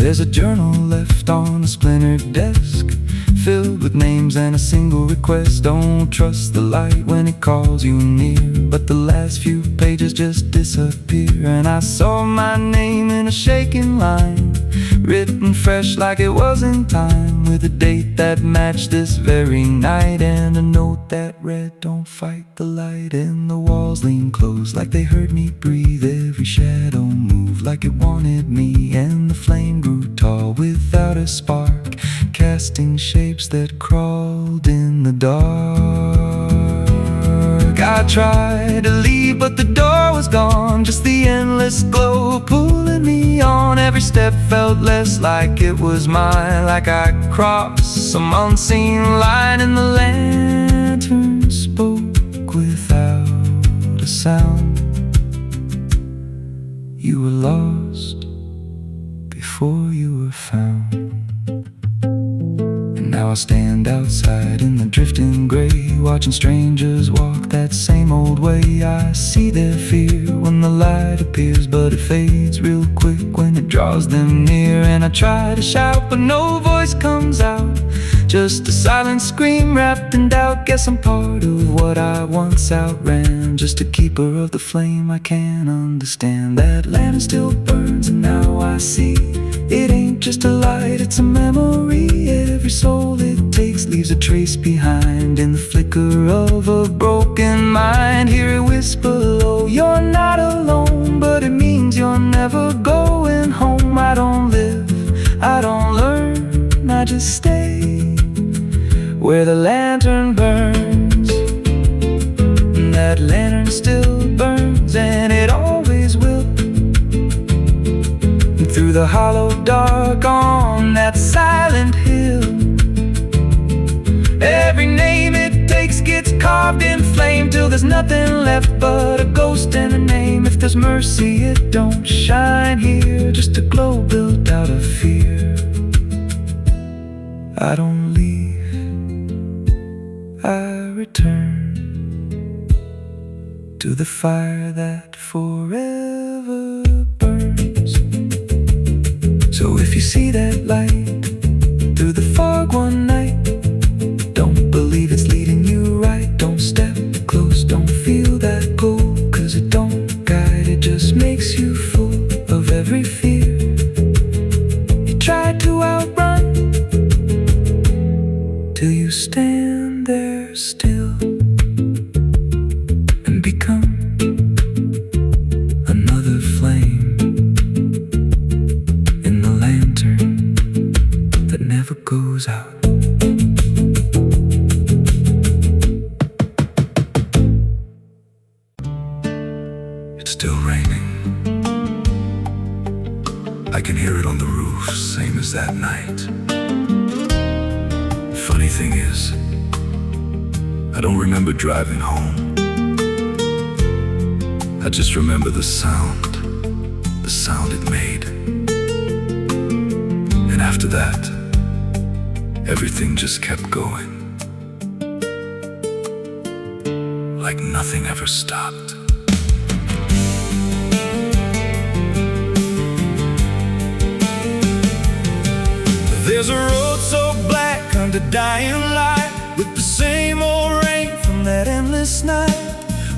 There's a journal left on a splintered desk, filled with names and a single request. Don't trust the light when it calls you near, but the last few pages just disappear. And I saw my name in a shaking line, written fresh like it was in time, with a date that matched this very night, and a note that read, don't fight the light. And the walls leaned close like they heard me breathe, every shadow moved like it wanted me, and the flame grew tall without a spark, casting shapes that crawled in the dark. I tried to leave, but the door was gone, just the endless glow pulling me on. Every step felt less like it was mine, like I crossed some unseen line, and the lantern spoke without a sound. You were lost before you were found. Now I stand outside in the drifting gray, watching strangers walk that same old way. I see their fear when the light appears, but it fades real quick when it draws them near. And I try to shout, but no voice comes out, just a silent scream wrapped in doubt. Guess I'm part of what I once outran, just a keeper of the flame I can't understand. That lantern still burns, and now I see it ain't just a light, it's a memory. Every soul it takes leaves a trace behind, in the flicker of a broken mind. Hear it whisper low, you're not alone, but it means you're never going home. I don't live, I don't learn, I just stay where the lantern burns. And that lantern still burns, and it always will, through the hollow dark on that silent hill. Every name it takes gets carved in flame, till there's nothing left but a ghost and a name. If there's mercy, it don't shine here, just a glow built out of fear. I don't leave, I return to the fire that forever burns. So if you see that light through the fog one night, don't believe it's leading you right. Don't step close, don't feel that pull, 'cause it don't guide, it just makes you full of every fear you tried to outrun, till you stand there still and become another flame in the lantern that never goes out. It's still raining. I can hear it on the roof, same as that night. Funny thing is, I don't remember driving home. I just remember the sound it made. And after that, everything just kept going, like nothing ever stopped. There's a road so black under dying light, with the same old rain from that endless night.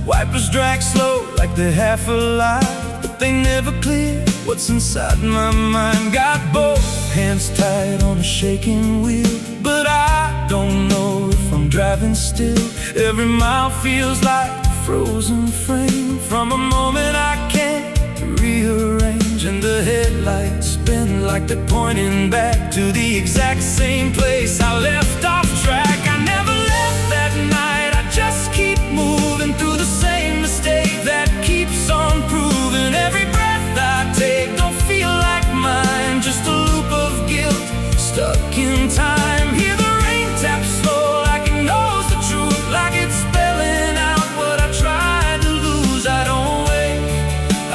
Wipers drag slow like they're half alive, but they never clear what's inside my mind. Got both hands tied on a shaking wheel, but I don't know if I'm driving still. Every mile feels like a frozen frame from a moment I can't rearrange. And the headlights spin like they're pointing back to the exact same place I left off track. I never left that night, I just keep moving through the same mistake that keeps on proving. Every breath I take don't feel like mine, just a loop of guilt stuck in time. Hear the rain tap slow like it knows the truth, like it's spelling out what I tried to lose. I don't wait,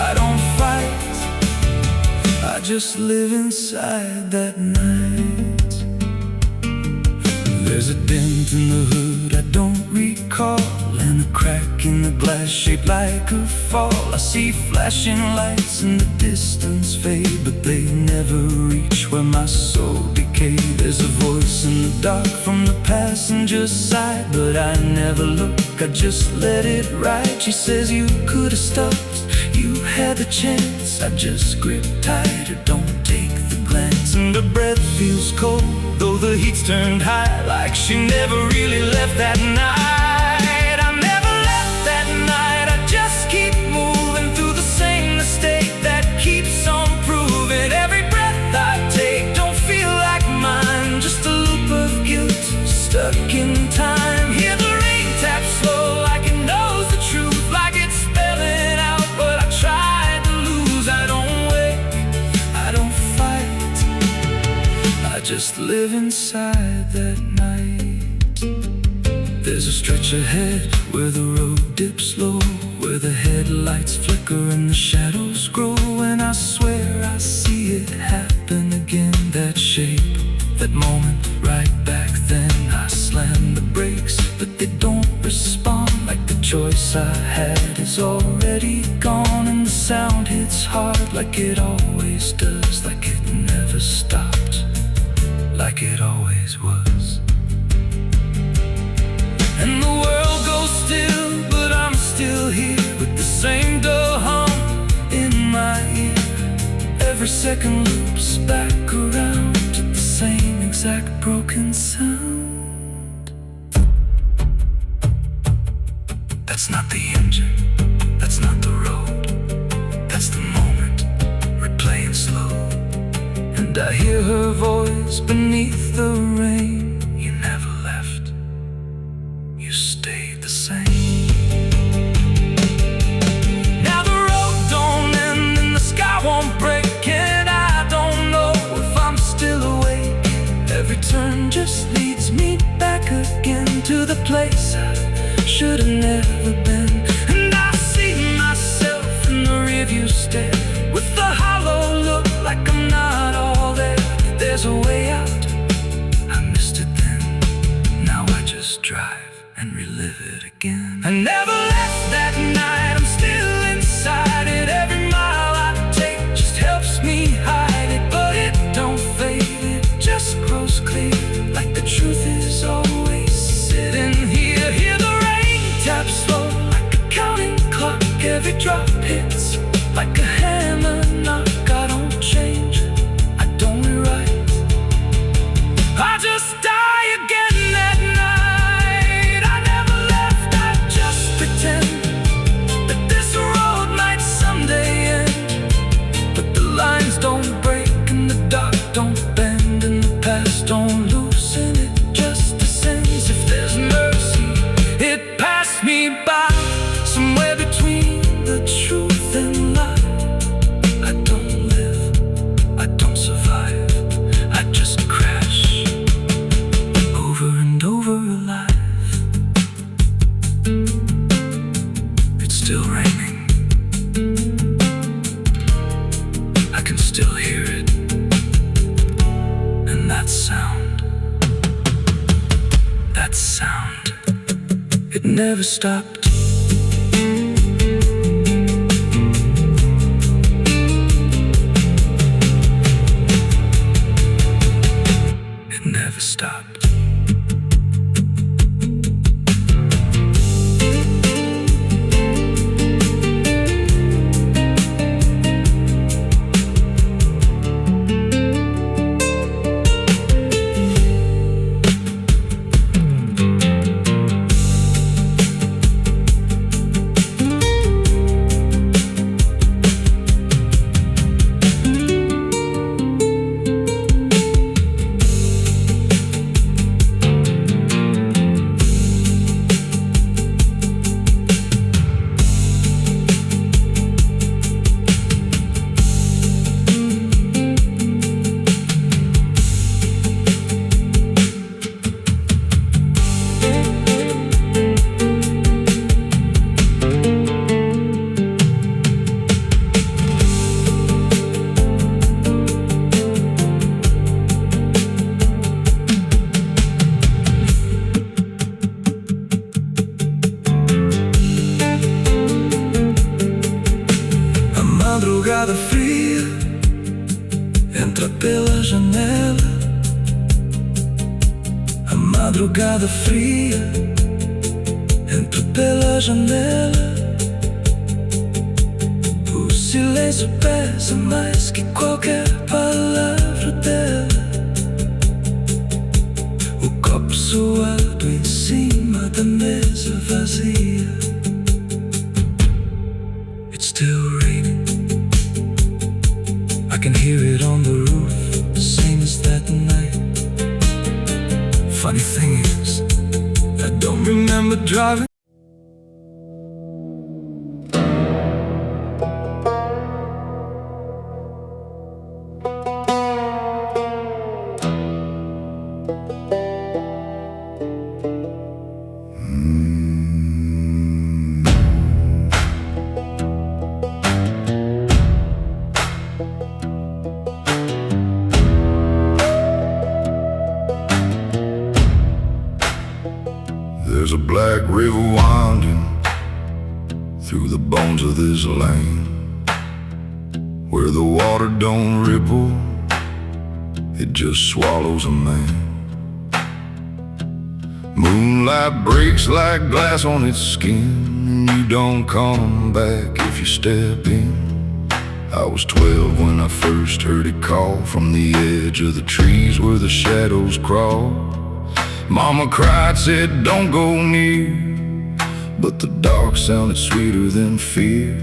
I don't fight, I just live inside that night. There's a dent in the hood I don't recall, and a crack in the glass shaped like a fall. I see flashing lights in the distance fade, but they never reach where my soul decayed. There's a voice in the dark from the passenger side, but I never look, I just let it ride. She says you could have stopped, you had the chance. I just grip tighter, don't take the glance. And her breath feels cold, though the heat's turned high, like she never really left that night. I never left that night, I just keep moving through the same mistake that keeps on proving. Every breath I take don't feel like mine, just a loop of guilt stuck in time. Hear the rain tap slow like it knows the truth, like it's spelling out what I tried to lose. I don't wait, I don't fight, I just live inside that night. There's a stretch ahead where the road dips low, where the headlights flicker and the shadows grow. And I swear I see it happen again, that shape, that moment right back then. I slam the brakes, but they don't respond, like the choice I had is already gone. And the sound hits hard like it always does, like it never stopped, like it always was. And the world goes still, but I'm still here, with the same dull hum in my ear. Every second loops back around to the same exact broken sound. That's not the engine, that's not the road, that's the moment replaying slow. And I hear her voice beneath the rain. You never left, you stayed the same. Now the road don't end and the sky won't break, and I don't know if I'm still awake. Every turn just leads me back again to the place I should have never been. And I see myself in the rearview stare, with the hollow look like I'm not all there. There's a way out, I missed it then, now I just drive and relive it again. I never left that night, I'm still inside it. Every mile I take just helps me hide it, but it don't fade, it just grows clear, like the truth is always sitting here. Hear the rain tap slow like a counting clock, every drop hits like a hammer knock. I don't change, I don't rewrite, I just die again that night. I never left, I just pretend that this road might someday end. But the lines don't break and the dark don't bend, and the past don't loosen, it just descends. If there's mercy, it passed me by, somewhere between the truth and lie. I don't live, I don't survive, I just crash over and over alive. It's still raining, I can still hear it, and that sound, it never stopped. It never stopped. madrugada fria entra pela janela. A madrugada fria entra pela janela. O silêncio pesa mais que qualquer palavra dela. O copo suado em cima da mesa vazia. It's still raining. I can hear it on the roof, same as that night. Funny thing is, I don't remember driving. There's a black river winding through the bones of this land, where the water don't ripple, it just swallows a man. Moonlight breaks like glass on its skin, and you don't come back if you step in. I was 12 when I first heard it call from the edge of the trees where the shadows crawl. Mama cried, said don't go near, but the dark sounded sweeter than fear.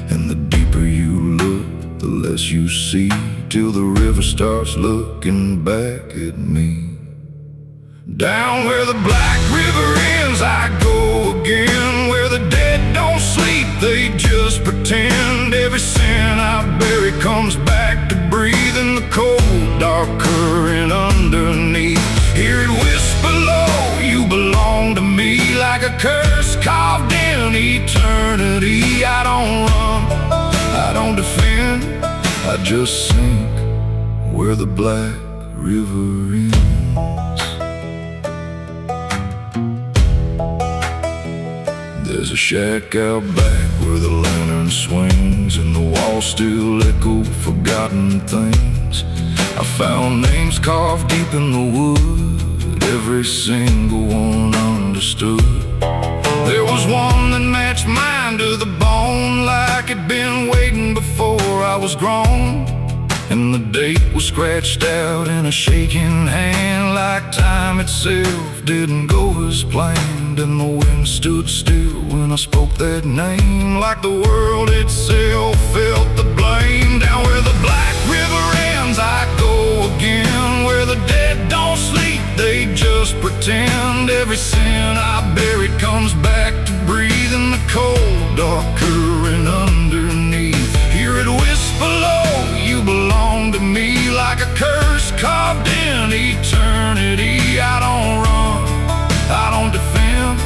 And the deeper you look, the less you see, till the river starts looking back at me. Down where the black river ends I go again, where the dead don't sleep, they just pretend. Every sin I bury comes back to breathe in the cold, dark current underneath. Hear it whisper low, you belong to me, like a curse carved in eternity. I don't run, I don't defend, I just sink where the black river ends. There's a shack out back where the lantern swings, and the walls still echo forgotten things. I found names carved deep in the wood, every single one understood. There was one that matched mine to the bone, like it'd been waiting before I was grown. And the date was scratched out in a shaking hand, like time itself didn't go as planned. And the wind stood still when I spoke that name, like the world itself felt the blame. Down where the black river ends I go again, where the dead don't sleep, they just pretend. Every sin I buried comes back to breathe in the cold, dark current underneath. Hear it whisper low, you belong to me, like a curse carved in eternity. I don't run, I don't defend,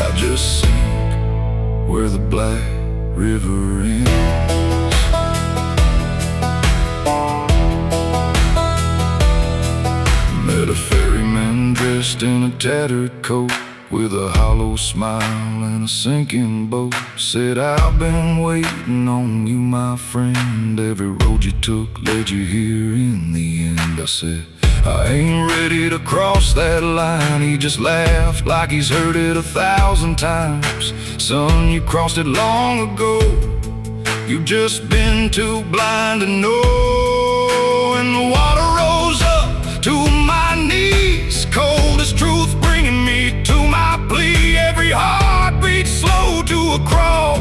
I just sink where the black river ends. Met a ferryman dressed in a tattered coat, with a hollow smile and a sinking boat. Said, I've been waiting on you, my friend. Every road you took led you here in the end. I said, I ain't ready to cross that line. He just laughed like he's heard it 1,000 times. Son, you crossed it long ago, you've just been too blind to know. And the water rose up to my knees, cold as truth bringing me to my plea. Every heartbeat slow to a crawl,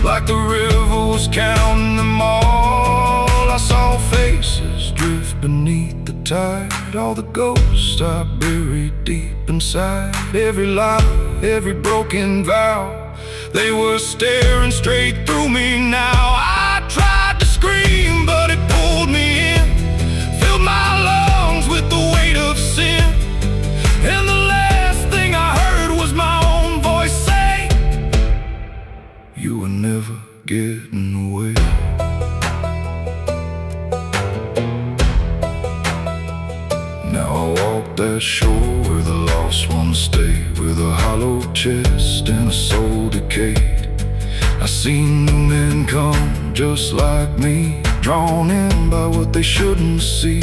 like the river was counting them all. I saw faces drift beneath the tide, all the ghosts I buried deep inside. Every lie, every broken vow, they were staring straight through me now. I tried to scream, but it pulled me in, filled my lungs with the weight of sin. And the last thing I heard was my own voice say, you were never getting away. Now I walk that shore where the lost ones stay, with a hollow chest and a soul decayed. I seen new men come just like me, drawn in by what they shouldn't see.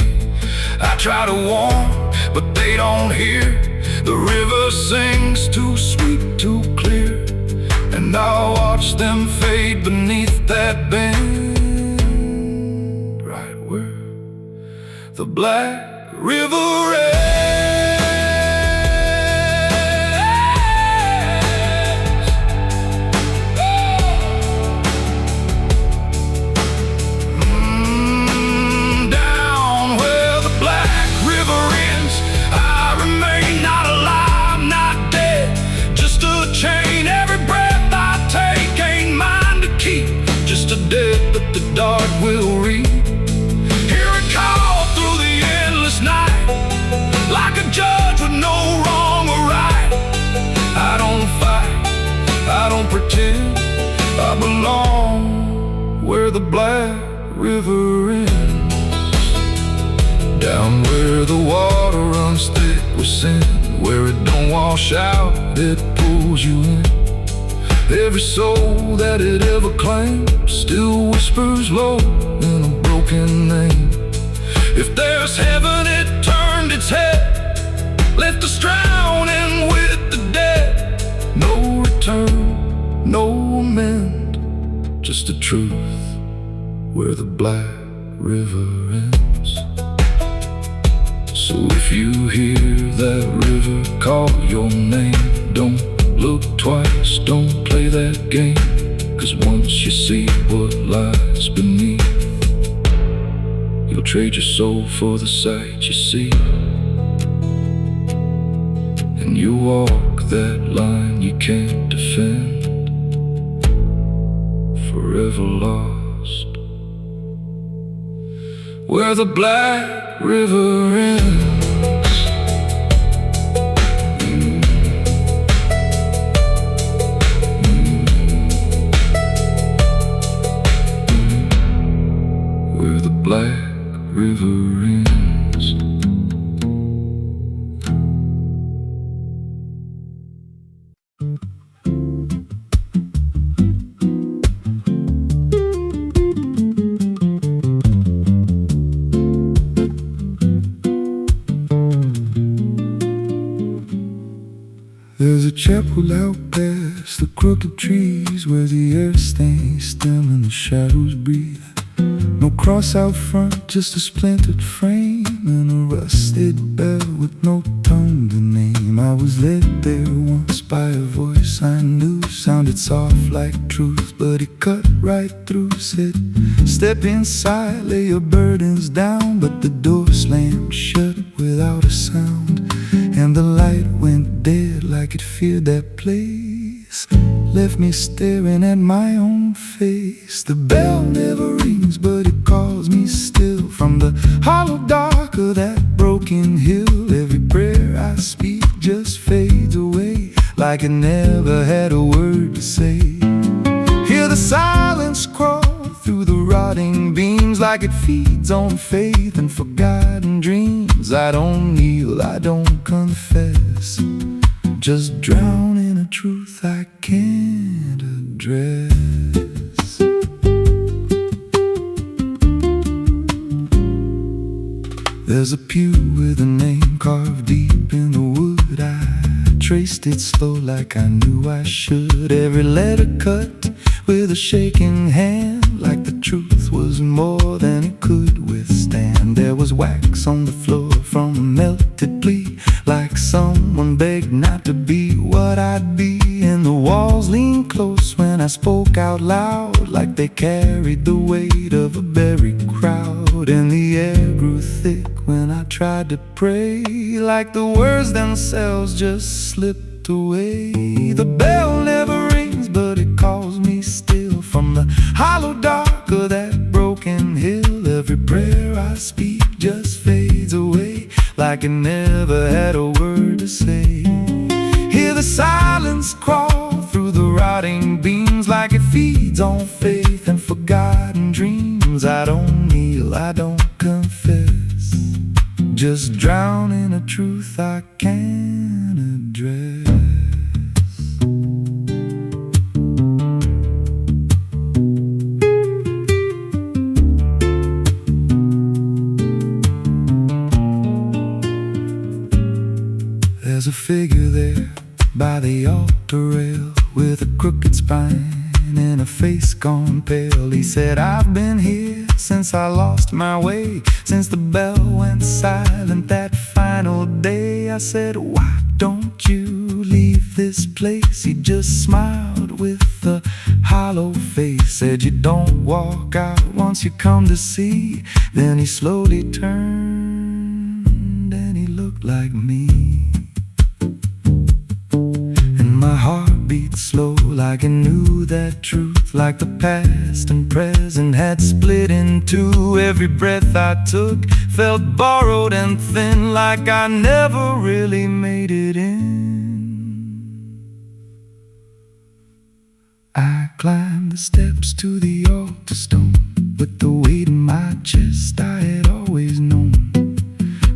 I try to warn, but they don't hear. The river sings too sweet, too clear, and I watch them fade beneath that bend, right where the Black River ends. Down where the Black River ends, I remain not alive, not dead, just a chain. Every breath I take ain't mine to keep, just a debt that the dark will reap. Hear it call through the endless night, like a judge with no wrong or right. I don't fight, I don't pretend, I belong where the Black River ends. Down where the water runs thick with sin, where it don't wash out, it pulls you in. Every soul that it ever claimed still whispers low in a broken name. If there's heaven, it turned its head, left us drowning with the dead. No return, no amend, just the truth where the Black River ends. So if you hear that river call your name, don't look twice, don't play that game, 'cause once you see what lies beneath, you'll trade your soul for the sight you see. And you walk that line you can't defend, forever lost where the Black River ends. Where the Black River ends. There's a chapel out past the crooked trees, where the earth stays still and the shadows breathe. No cross out front, just a splintered frame and a rusted bell with no tongue to name. I was led there once by a voice I knew, sounded soft like truth, but it cut right through. Said, step inside, lay your burdens down, but the door slammed shut without a sound, and the light went dead like it feared that place, left me staring at my own face. The bell never rings, but it calls me still from the hollow dark of that broken hill. Every prayer I speak just fades away, like it never had a word to say. Hear the silence crawl through the rotting beams, like it feeds on faith and forgotten dreams. I don't kneel, I don't confess, just drown in a truth I can't address. There's a pew with a name carved deep in the wood. I traced it slow like I knew I should. Every letter cut with a shaking hand, like the truth was more than it could withstand. There was wax on the floor from a melted plea, like someone begged not to be what I'd be. And the walls leaned close when I spoke out loud, like they carried the weight of a buried crowd. And the air grew thick when I tried to pray, like the words themselves just slipped away. The bell never rings, but it calls me still from the hollow dark of that broken hill. Every prayer I speak just fades away, like it never had a word to say. Hear the silence crawl through the rotting beams, like it feeds on faith and forgotten dreams. I don't kneel, I don't confess, just drown in a truth I can't address. figure there by the altar rail, with a crooked spine and a face gone pale. He said, I've been here since I lost my way, since the bell went silent that final day. I said, why don't you leave this place? He just smiled with a hollow face, said, you don't walk out once you come to see. Then he slowly turned and he looked like me. And my heart beat slow, like it knew that truth, like the past and present had split in two. Every breath I took felt borrowed and thin, like I never really made it in. I climbed the steps to the altar stone, with the weight in my chest I had always known.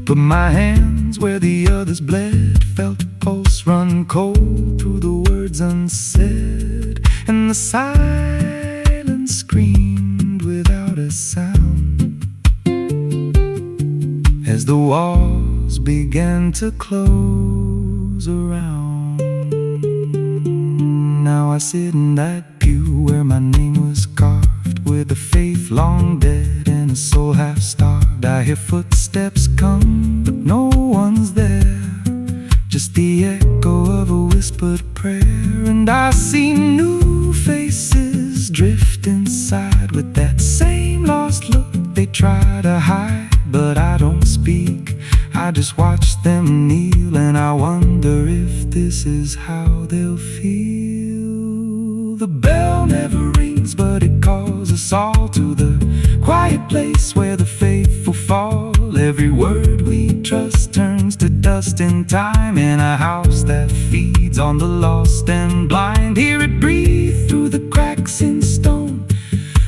Put my hands where the others bled, felt a pulse run cold through the words unsaid, and the silence screamed without a sound as the walls began to close around. Now I sit in that pew where my name was carved, with a faith long dead and a soul half starved. I hear footsteps come, but no one's there, just the echo of a whispered prayer. And I see new faces drift inside, with that same lost look they try to hide. But I don't speak, I just watch them kneel, and I wonder if this is how they'll feel. The bell never rings, but it calls us all to the quiet place where the faithful fall. Every word we trust turns to dust in time, in a house that feeds on the lost and blind. Hear it breathe through the cracks in stone,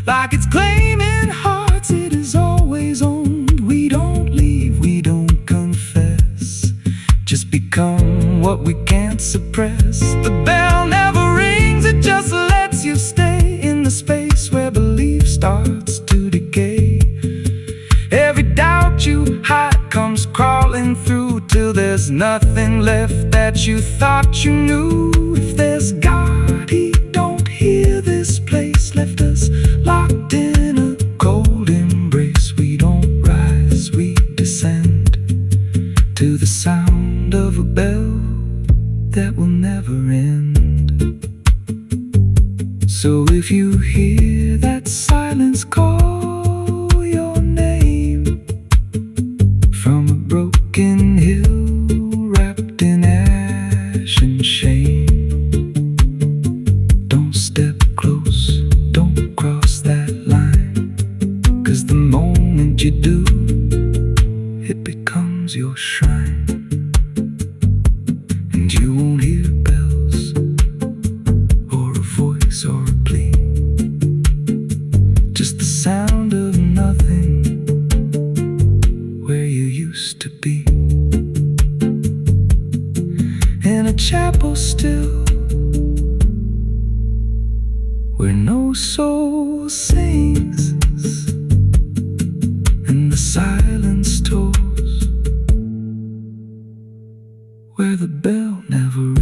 like it's claiming hearts it is always owned. We don't leave, we don't confess, just become what we can't suppress. The bell never rings, it just lets you stay in the space where belief starts to decay. Every doubt you hide comes crawling through, till there's nothing left that you thought you knew. If there's God, He don't hear this place, left us locked in a cold embrace. We don't rise, we descend to the sound of a bell that will never end. So if you hear that silence call your name from a broken hill wrapped in ash and shame, don't step close, don't cross that line, 'cause the moment you do, it becomes your shrine. And you won't hear bells or a voice or a plea, just the sound of nothing where you used to be. In a chapel still, where no soul sings and the silence tours, where the bell never